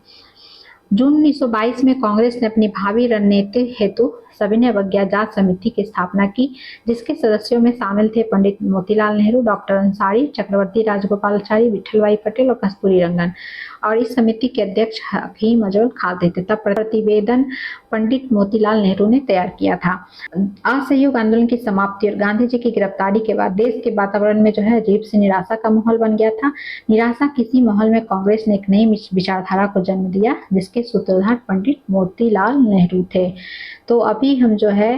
जून 1922 में कांग्रेस ने अपनी भावी रणनीति हेतु सभी ने अवज्ञा जांच समिति की स्थापना की, जिसके सदस्यों में शामिल थे पंडित मोतीलाल नेहरू, डॉक्टर अंसारी, चक्रवर्ती राजगोपालाचारी, विठलभाई पटेल और कस्तूरी रंगन। और इस समिति के अध्यक्ष हकीम अजमल खान थे। तब प्रतिवेदन पंडित मोतीलाल नेहरू ने तैयार किया था। असहयोग आंदोलन की समाप्ति और गांधी जी की गिरफ्तारी के बाद देश के वातावरण में जो है अजीब सी निराशा का माहौल बन गया था। निराशा किसी माहौल में कांग्रेस ने एक नई विचारधारा को जन्म दिया, जिसके सूत्रधार पंडित मोतीलाल नेहरू थे। तो अभी हम जो है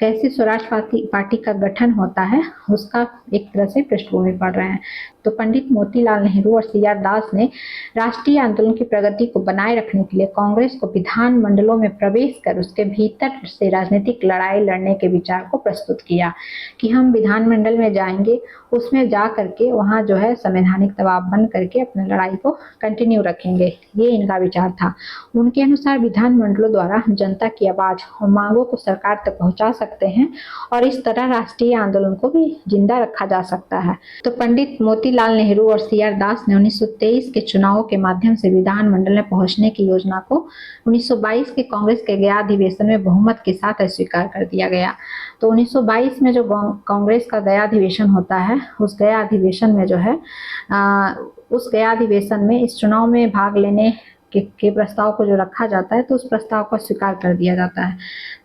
कैसे स्वराज पार्टी का गठन होता है उसका एक तरह से पृष्ठभूमि पढ़ रहे हैं। तो पंडित मोतीलाल नेहरू और सीआर दास ने राष्ट्रीय आंदोलन की प्रगति को बनाए रखने के लिए कांग्रेस को विधान मंडलों में प्रवेश कर उसके भीतर से राजनीतिक लड़ाई लड़ने के विचार को प्रस्तुत किया कि हम विधान मंडल में जाएंगे, उसमें जा करके वहां जो है संवैधानिक दबाव बन करके अपनी लड़ाई को कंटिन्यू रखेंगे। ये इनका विचार था। उनके अनुसार विधान मंडलों द्वारा हम जनता की आवाज और मांगों को सरकार तक पहुंचा सकते हैं और इस तरह राष्ट्रीय आंदोलन को भी जिंदा रखा जा सकता है। तो पंडित मोतीलाल नेहरू और सीआर दास ने 1923 के चुनावों के माध्यम से विधान मंडल में पहुंचने की योजना को 1922 के कांग्रेस के गया अधिवेशन में बहुमत के साथ अस्वीकार कर दिया गया। तो 1922 में जो कांग्रेस का गया अधिवेशन होता है, उस गया अधिवेशन में जो है उस गया अधिवेशन में इस चुनाव में भाग लेने के प्रस्ताव को जो रखा जाता है, तो उस प्रस्ताव को स्वीकार कर दिया जाता है।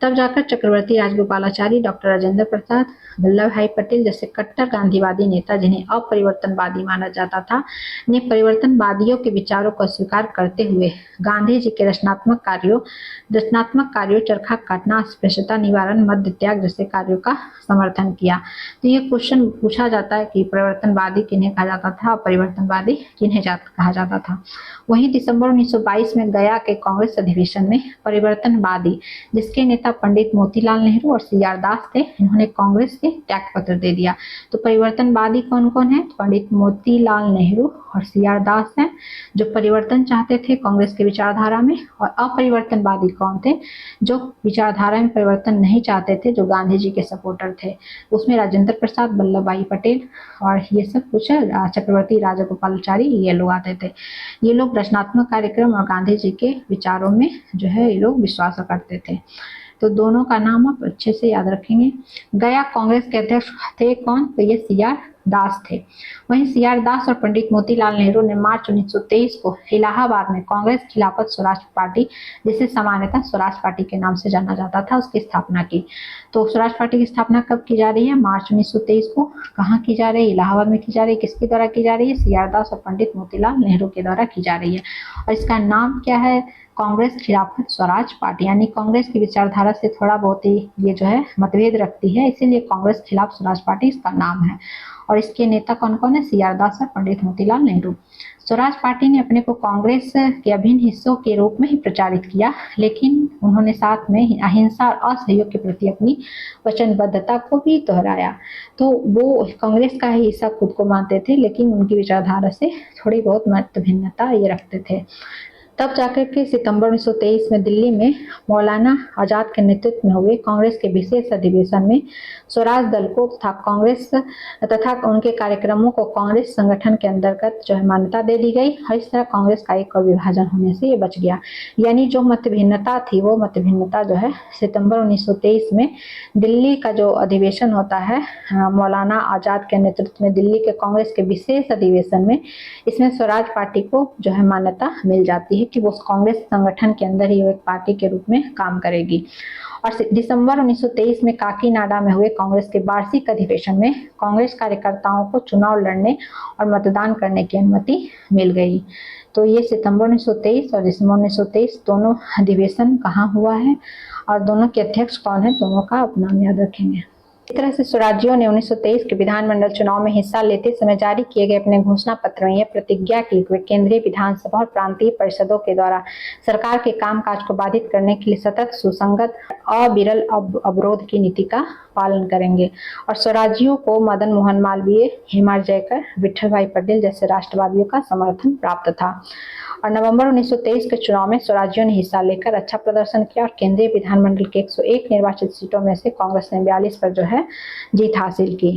तब जाकर चक्रवर्ती राजगोपालाचारी, डॉक्टर राजेंद्र प्रसाद, वल्लभ भाई पटेल जैसे कट्टर गांधीवादी नेता, जिन्हें अपरिवर्तनवादी माना जाता था, ने परिवर्तनवादियों के विचारों को स्वीकार करते हुए गांधी जी के रचनात्मक कार्यों चरखा काटना, अस्पृश्यता निवारण, मद्य त्याग जैसे कार्यों का समर्थन किया। तो ये क्वेश्चन पूछा जाता है कि परिवर्तनवादी किन्हें कहा जाता था, परिवर्तनवादी किन्हें कहा जाता था। वहीं दिसंबर 1922 में गया के कांग्रेस अधिवेशन में परिवर्तनवादी, जिसके नेता पंडित मोतीलाल नेहरू और सीआर दास थे, इन्होंने कांग्रेस के त्याग पत्र दे दिया। तो परिवर्तनवादी कौन कौन है? पंडित मोतीलाल नेहरू और सीआर दास हैं, जो परिवर्तन चाहते थे कांग्रेस की विचारधारा में। और अपरिवर्तनवादी कौन थे? जो विचारधारा में परिवर्तन नहीं चाहते थे, जो गांधी जी के सपोर्टर थे। उसमें राजेंद्र प्रसाद, वल्लभ भाई पटेल और ये सब कुछ चक्रवर्ती राजगोपालाचारी, ये लोग आते थे। ये लोग रचनात्मक कार्यक्रम और गांधी जी के विचारों में जो है ये लोग विश्वास करते थे। तो दोनों का नाम आप अच्छे से याद रखेंगे। गया कांग्रेस के अध्यक्ष थे कौन? तो ये सीआर दास थे। वहीं सीआर दास और पंडित मोतीलाल नेहरू ने मार्च 1923 को इलाहाबाद में कांग्रेस खिलाफत स्वराज पार्टी, जिसे सामान्यतः स्वराज पार्टी के नाम से जाना जाता था, उसकी स्थापना की। तो स्वराज पार्टी की स्थापना कब की जा रही है? मार्च 1923 को। कहाँ की जा रही है? इलाहाबाद में की जा रही है। किसके द्वारा की जा रही है? सीआर दास और पंडित मोतीलाल नेहरू के द्वारा की जा रही है। और इसका नाम क्या है? कांग्रेस खिलाफत स्वराज पार्टी। यानी कांग्रेस की विचारधारा से थोड़ा बहुत ही ये जो है मतभेद रखती है, इसीलिए कांग्रेस खिलाफ स्वराज पार्टी इसका नाम है। और इसके नेता कौन कौन है? सीआर दास और पंडित मोतीलाल नेहरू। स्वराज पार्टी ने अपने को कांग्रेस के अभिन्न हिस्सों के रूप में ही प्रचारित किया, लेकिन उन्होंने साथ में अहिंसा और असहयोग के प्रति अपनी वचनबद्धता को भी दोहराया। तो वो कांग्रेस का ही हिस्सा खुद को मानते थे, लेकिन उनकी विचारधारा से थोड़ी बहुत मत भिन्नता ये रखते थे। तब जाकर के सितंबर 1923 में दिल्ली में मौलाना आजाद के नेतृत्व में हुए कांग्रेस के विशेष अधिवेशन में स्वराज दल को तथा उनके कार्यक्रमों को कांग्रेस संगठन के अंतर्गत जो है मान्यता दे दी गई। और इस तरह कांग्रेस का एक और विभाजन होने से ये बच गया। यानी जो मतभिन्नता थी, वो मतभिन्नता जो है सितंबर 1923 में दिल्ली का जो अधिवेशन होता है मौलाना आजाद के नेतृत्व में दिल्ली के कांग्रेस के विशेष अधिवेशन में, इसमें स्वराज पार्टी को जो है मान्यता मिल जाती है कि वो कांग्रेस संगठन के अंदर ही एक पार्टी के रूप में काम करेगी। और दिसंबर 1923 में काकीनाडा में हुए कांग्रेस के वार्षिक अधिवेशन में कांग्रेस कार्यकर्ताओं को चुनाव लड़ने और मतदान करने की अनुमति मिल गई। तो ये सितंबर 1923 और दिसंबर 1923 दोनों अधिवेशन कहाँ हुआ है और दोनों के अध्यक्ष कौन है, दोनों का आप नाम याद रखेंगे। इस तरह से स्वराज्यों ने 1923 के विधानमंडल चुनाव में हिस्सा लेते समय जारी किए गए अपने घोषणा पत्र में यह प्रतिज्ञा की वे केंद्रीय विधानसभा और प्रांतीय परिषदों के द्वारा सरकार के कामकाज को बाधित करने के लिए सतत, सुसंगत, अविरल अवरोध की नीति का पालन करेंगे। और स्वराज्यों को मदन मोहन मालवीय, हेमा जयकर, विठल भाई पटेल जैसे राष्ट्रवादियों का समर्थन प्राप्त था। और नवंबर 1923 के चुनाव में स्वराज्यों ने हिस्सा लेकर अच्छा प्रदर्शन किया और केंद्रीय विधानमंडल के 101 निर्वाचित सीटों में से कांग्रेस ने 42 पर जो है जीत हासिल की।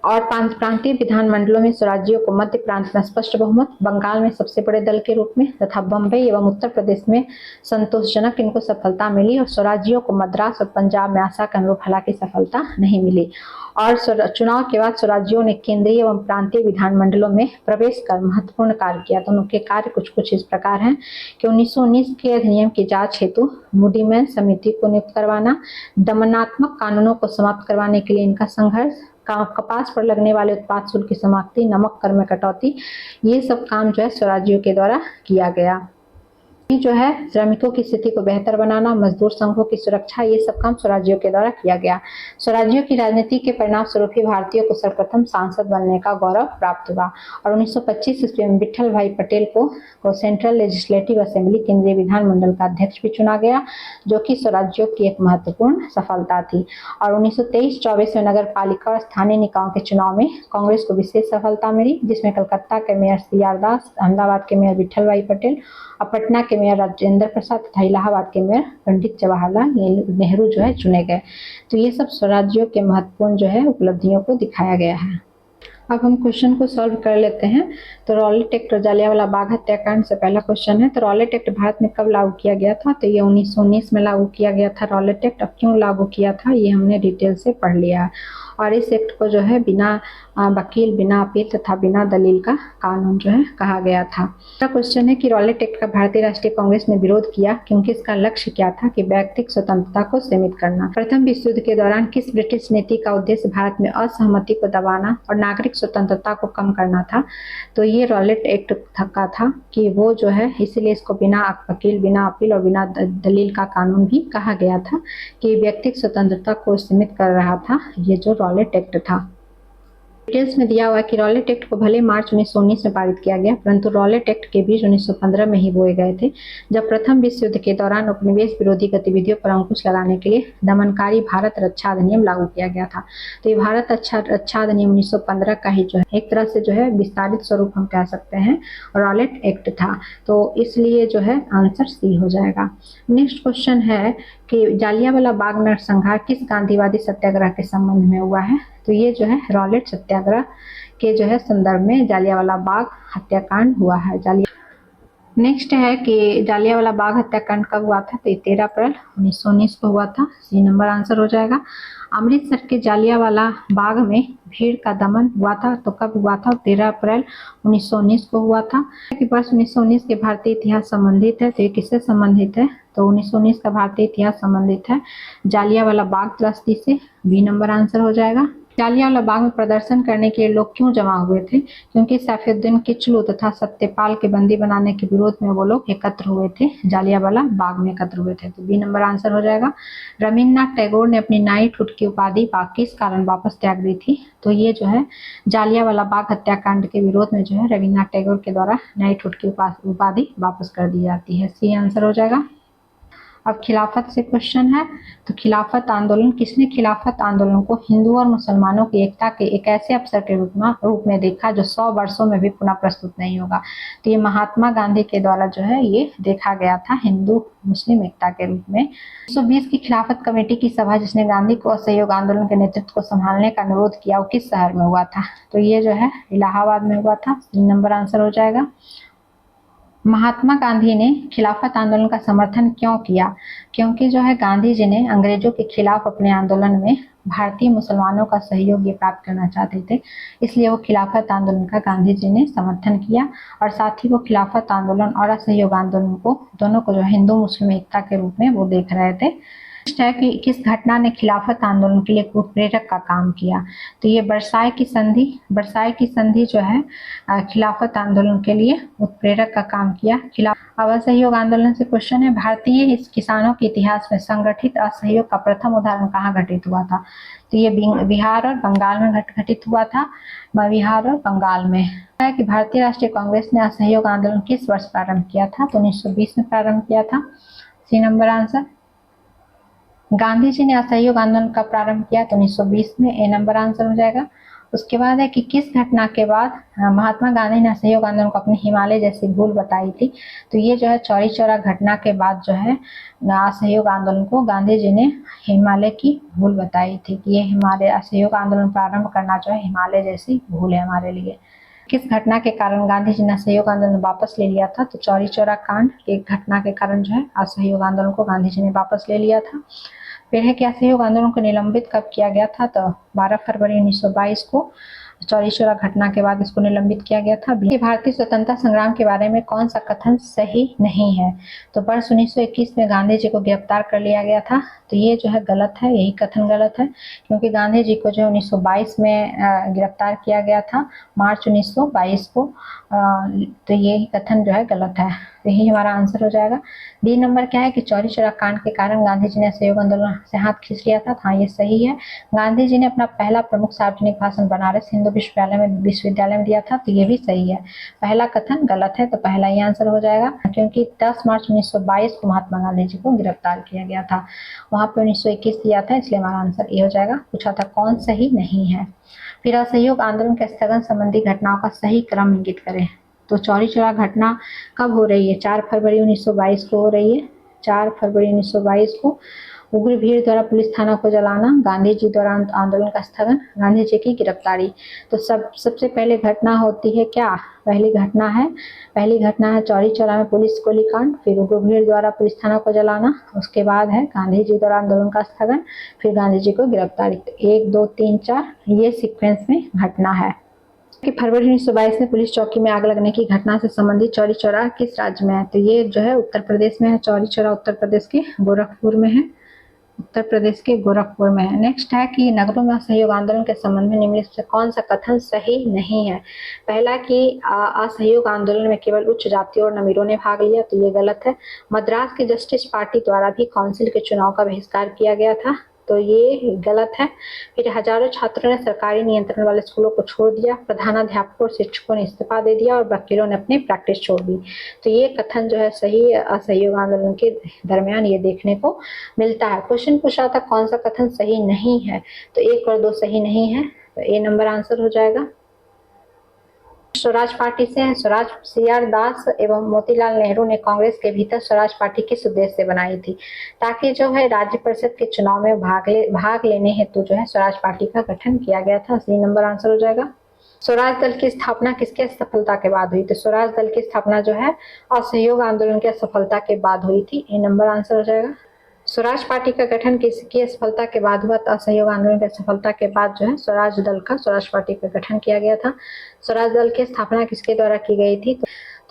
और प्रांतीय विधानमंडलों में स्वराज्यों को मध्य प्रांत में स्पष्ट बहुमत, बंगाल में सबसे बड़े दल के रूप में तथा बम्बई एवं उत्तर प्रदेश में संतोषजनक इनको सफलता मिली और स्वराज्यों को मद्रास और पंजाब में आशा के अनुरूप हालांकि सफलता नहीं मिली। और चुनाव के बाद स्वराज्यों ने केंद्रीय एवं प्रांतीय विधानमंडलों में प्रवेश कर महत्वपूर्ण कार्य किया। तो उनके कार्य कुछ इस प्रकार हैं कि 1919 के अधिनियम की जांच हेतु मूडीमैन समिति को नियुक्त करवाना, दमनात्मक कानूनों को समाप्त करवाने के लिए इनका संघर्ष, कपास पर लगने वाले उत्पाद शुल्क की समाप्ति, नमक कर में कटौती, ये सब काम जो है स्वराज्यों के द्वारा किया गया। जो है श्रमिकों की स्थिति को बेहतर बनाना, मजदूर संघों की सुरक्षा, ये सब काम स्वराज्यों के द्वारा किया गया। स्वराज्यों की राजनीति के परिणाम स्वरूप ही भारतीयों को सर्वप्रथम सांसद बनने का गौरव प्राप्त हुआ और 1925 ईस्वी में विठल भाई पटेल को सेंट्रल लेजिस्लेटिव असेंबली केंद्रीय विधानमंडल का अध्यक्ष भी चुना गया, जो कि स्वराज्यों की एक महत्वपूर्ण सफलता थी। और 1923-24 में नगर पालिका और स्थानीय निकायों के चुनाव में कांग्रेस को विशेष सफलता मिली, जिसमें कलकत्ता के मेयर CR दास, अहमदाबाद के मेयर विठल भाई पटेल और पटना के मेयर राजेंद्र प्रसाद तथा इलाहाबाद के मेयर पंडित जवाहरलाल नेहरू जो है चुने गए। तो ये सब स्वराज्यों के महत्वपूर्ण जो है उपलब्धियों को दिखाया गया है। अब हम क्वेश्चन को सॉल्व कर लेते हैं। तो रॉलेट एक्ट और जालियांवाला बाग हत्याकांड से पहला क्वेश्चन है, तो रॉलेट एक्ट भारत में कब लागू किया गया था? तो ये 1919 में लागू किया गया था रॉलेट एक्ट। अब क्यों लागू किया था ये हमने डिटेल से पढ़ लिया है। और इस एक्ट को जो है बिना वकील, बिना अपील तथा बिना दलील का कानून जो है कहा गया था। दूसरा क्वेश्चन है कि रॉलेट एक्ट का भारतीय राष्ट्रीय कांग्रेस ने विरोध किया क्योंकि इसका लक्ष्य क्या था? कि व्यक्तिगत स्वतंत्रता को सीमित करना। प्रथम विश्व युद्ध के दौरान किस ब्रिटिश नीति का उद्देश्य भारत में असहमति को दबाना और नागरिक स्वतंत्रता को कम करना था? तो ये रॉलेट एक्ट का था कि वो जो है, इसलिए इसको बिना वकील, बिना अपील और बिना दलील का कानून भी कहा गया था कि व्यक्तिगत स्वतंत्रता को सीमित कर रहा था ये जो रॉलेट एक्ट था। डिटेल्स में दिया हुआ है कि रॉलेट एक्ट को भले मार्च 1919 में पारित किया गया, परंतु रॉलेट एक्ट के बीज 1915 में ही बोए गए थे, जब प्रथम विश्व युद्ध के दौरान उपनिवेश विरोधी गतिविधियों पर अंकुश लगाने के लिए दमनकारी भारत रक्षा अधिनियम लागू किया गया था। तो ये भारत रक्षा अधिनियम 1915 का ही जो है एक तरह से जो है विस्तारित स्वरूप हम कह सकते हैं रॉलेट एक्ट था। तो इसलिए जो है आंसर सी हो जाएगा। नेक्स्ट क्वेश्चन है कि जालियांवाला बाग नरसंहार किस गांधीवादी सत्याग्रह के संबंध में हुआ है? तो ये जो है रॉलेट सत्याग्रह के जो है संदर्भ में जालियांवाला बाग हत्याकांड हुआ है। नेक्स्ट है कि जालियांवाला बाग हत्याकांड कब हुआ था? तो 13 अप्रैल 1919 को हुआ था। सी नंबर आंसर हो जाएगा। अमृतसर के जालियांवाला बाग में भीड़ का दमन हुआ था, तो कब हुआ था? 13 अप्रैल 1919 को हुआ था। कि वर्ष 1919 के भारतीय इतिहास संबंधित है, तो ये किससे संबंधित है? तो 1919 का भारतीय इतिहास संबंधित है जालियांवाला बाग त्रस्ती से। बी नंबर आंसर हो जाएगा। जालियांवाला बाग में प्रदर्शन करने के लिए लोग क्यों जमा हुए थे? क्योंकि सैफुद्दीन किचलू तथा सत्यपाल के बंदी बनाने के विरोध में वो लोग एकत्र हुए थे, जालियांवाला बाग में एकत्र हुए थे। तो बी नंबर आंसर हो जाएगा। रविन्द्रनाथ टैगोर ने अपनी नाइटहुड की उपाधि किस कारण वापस त्याग दी थी? तो ये जो है जालियांवाला बाग हत्याकांड के विरोध में जो है रविन्द्रनाथ टैगोर के द्वारा नाइटहुड की उपाधि वापस कर दी जाती है। सी आंसर हो जाएगा। अब खिलाफत से क्वेश्चन है, तो खिलाफत आंदोलन, किसने खिलाफत आंदोलन को हिंदू और मुसलमानों की एकता के एक ऐसे अवसर के रूप में देखा जो 100 वर्षों में भी पुनः प्रस्तुत नहीं होगा? तो ये महात्मा गांधी के द्वारा जो है ये देखा गया था हिंदू मुस्लिम एकता के रूप में। 1920 की खिलाफत कमेटी की सभा जिसने गांधी को असहयोग आंदोलन के नेतृत्व को संभालने का अनुरोध किया वो किस शहर में हुआ था? तो ये जो है इलाहाबाद में हुआ था। 3 नंबर आंसर हो जाएगा। महात्मा गांधी ने खिलाफत आंदोलन का समर्थन क्यों किया? क्योंकि जो है गांधी जी ने अंग्रेजों के खिलाफ अपने आंदोलन में भारतीय मुसलमानों का सहयोग ये प्राप्त करना चाहते थे, इसलिए वो खिलाफत आंदोलन का गांधी जी ने समर्थन किया और साथ ही वो खिलाफत आंदोलन और असहयोग आंदोलन को दोनों को जो हिंदू मुस्लिम एकता के रूप में वो देख रहे थे। है कि किस घटना ने खिलाफत आंदोलन के लिए उत्प्रेरक का काम किया? तो ये वर्साय की संधि जो है खिलाफत आंदोलन के लिए उत्प्रेरक का काम किया। अब असहयोग आंदोलन से क्वेश्चन है, भारतीय किसानों के इतिहास में संगठित असहयोग का प्रथम उदाहरण कहाँ घटित हुआ था? तो ये बिहार और बंगाल में घटित हुआ था। बिहार और बंगाल में है कि भारतीय राष्ट्रीय कांग्रेस ने असहयोग आंदोलन किस वर्ष प्रारंभ किया था? तो 1920 में प्रारंभ किया था। C number answer. Gandhi ji ने असहयोग आंदोलन का प्रारंभ किया तो 1920 में। ए नंबर आंसर हो जाएगा। उसके बाद है कि किस घटना के बाद महात्मा गांधी ने असहयोग आंदोलन को अपनी हिमालय जैसी भूल बताई थी। तो ये जो है चौरी चौरा घटना के बाद जो है असहयोग आंदोलन को गांधी जी ने हिमालय की भूल बताई थी कि ये हिमालय असहयोग आंदोलन प्रारंभ करना जो है हिमालय जैसी भूल है हमारे लिए। किस घटना के कारण गांधी जी ने असहयोग आंदोलन वापस ले लिया था? तो चौरी चौरा कांड की घटना के कारण जो है असहयोग आंदोलन को गांधी जी ने वापस ले लिया था। फिर है कि असहयोग आंदोलन को निलंबित कब किया गया था? तो 12 फरवरी 1922 को चौरी चौरा घटना के बाद इसको निलंबित किया गया था। भारतीय स्वतंत्रता संग्राम के बारे में कौन सा कथन सही नहीं है? तो वर्ष 1921 में गांधी जी को गिरफ्तार कर लिया गया था। तो ये जो है गलत है, यही कथन गलत है, क्योंकि गांधी जी को जो 1922 में गिरफ्तार किया गया था, मार्च 1922 को। तो यही कथन जो है गलत है, तो यही हमारा आंसर हो जाएगा। डी नंबर क्या है कि चौरी चौरा कांड के कारण गांधी जी ने असहयोग आंदोलन से हाथ खींच लिया था। हाँ, ये सही है। गांधी जी ने अपना पहला प्रमुख सार्वजनिक भाषण बनारस हिंदू विश्वविद्यालय में दिया था। तो ये भी सही है। पहला कथन गलत है, तो पहला ही आंसर हो जाएगा, क्योंकि 10 मार्च 1922 को महात्मा गांधी जी को गिरफ्तार किया गया था। वहां पे 1921 दिया था, इसलिए हमारा आंसर ये हो जाएगा। पूछा था कौन सही नहीं है। फिर असहयोग आंदोलन के स्थगन संबंधी घटनाओं का सही क्रम इंगित करें। तो चौरी चौरा घटना कब हो रही है? 4 फरवरी 1922 को हो रही है। 4 फरवरी 1922 को उग्र भीड़ द्वारा पुलिस थाना को जलाना, गांधी जी द्वारा आंदोलन का स्थगन, गांधी जी की गिरफ्तारी। तो सबसे पहले घटना होती है क्या? पहली घटना है चौरी चौरा में पुलिस गोलीकांड, फिर उग्र भीड़ द्वारा पुलिस थाना को जलाना, उसके बाद है गांधी जी द्वारा आंदोलन का स्थगन, फिर गांधी जी को गिरफ्तारी। 1 2 3 4 ये सीक्वेंस में घटना है। कि फरवरी 1922 में पुलिस चौकी में आग लगने की घटना से संबंधित चौरी चौरा किस राज्य में है? तो ये जो है उत्तर प्रदेश में है। चौरी चौरा उत्तर प्रदेश के गोरखपुर में है। उत्तर प्रदेश के गोरखपुर में है। नेक्स्ट है कि नगरों में असहयोग आंदोलन के संबंध में निम्नलिखित से कौन सा कथन सही नहीं है? पहला कि असहयोग आंदोलन में केवल उच्च जातियों और अमीरों ने भाग लिया। तो ये गलत है। मद्रास की जस्टिस पार्टी द्वारा भी काउंसिल के चुनाव का बहिष्कार किया गया था। तो ये गलत है। फिर हजारों छात्रों ने सरकारी नियंत्रण वाले स्कूलों को छोड़ दिया। प्रधानाध्यापकों और शिक्षकों ने इस्तीफा दे दिया और वकीलों ने अपनी प्रैक्टिस छोड़ दी। तो ये कथन जो है सही असहयोग आंदोलन के दरमियान ये देखने को मिलता है। क्वेश्चन पूछा था कौन सा कथन सही नहीं है? तो 1 और 2 सही नहीं है, तो ए नंबर आंसर हो जाएगा। स्वराज पार्टी से है। स्वराज CR दास एवं मोतीलाल नेहरू ने कांग्रेस के भीतर स्वराज पार्टी किस उद्देश्य से बनाई थी? ताकि जो है राज्य परिषद के चुनाव में भाग लेने हेतु जो है स्वराज पार्टी का गठन किया गया था। सी नंबर आंसर हो जाएगा। स्वराज दल की स्थापना किसके सफलता के बाद हुई? तो स्वराज दल की स्थापना जो है असहयोग आंदोलन के सफलता के बाद हुई थी। ए नंबर आंसर हो जाएगा। स्वराज पार्टी का गठन किसकी सफलता के बाद हुआ? असहयोग आंदोलन की सफलता के बाद जो है स्वराज पार्टी का गठन किया गया था। स्वराज दल की स्थापना किसके द्वारा की गई थी?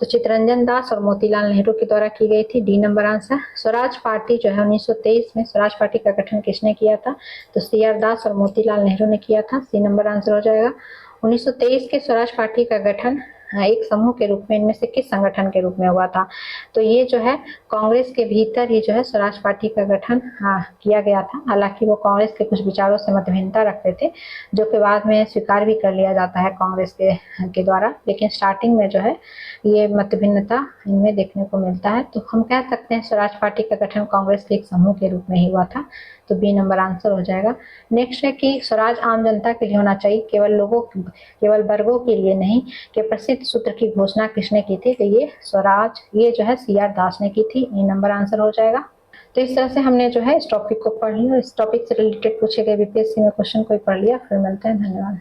तो चित्तरंजन दास और मोतीलाल नेहरू के द्वारा की गई थी। D number answer. Swaraj party जो है 1923 में स्वराज पार्टी का गठन किसने किया था? तो CR दास और मोतीलाल नेहरू ने किया था। सी नंबर आंसर हो जाएगा। 1923 के स्वराज पार्टी का गठन एक समूह के रूप में इनमें से किस संगठन के रूप में हुआ था? तो ये जो है कांग्रेस के भीतर ही जो है स्वराज पार्टी का गठन किया गया था। हालांकि वो कांग्रेस के कुछ विचारों से मतभिन्नता रखते थे, जो कि बाद में स्वीकार भी कर लिया जाता है कांग्रेस के द्वारा, लेकिन स्टार्टिंग में जो है ये मतभिन्नता इनमें देखने को मिलता है। तो हम कह सकते हैं स्वराज पार्टी का गठन कांग्रेस के एक समूह के रूप में ही हुआ था। तो बी नंबर आंसर हो जाएगा। नेक्स्ट है कि स्वराज आम जनता के लिए होना चाहिए, केवल वर्गों के लिए नहीं, के प्रसिद्ध सूत्र की घोषणा किसने की थी? तो ये जो है CR दास ने की थी। ए नंबर आंसर हो जाएगा। तो इस तरह से हमने जो है इस टॉपिक को पढ़ लिया और इस टॉपिक से रिलेटेड पूछे गए BPSC में क्वेश्चन को पढ़ लिया। फिर मिलते हैं। धन्यवाद।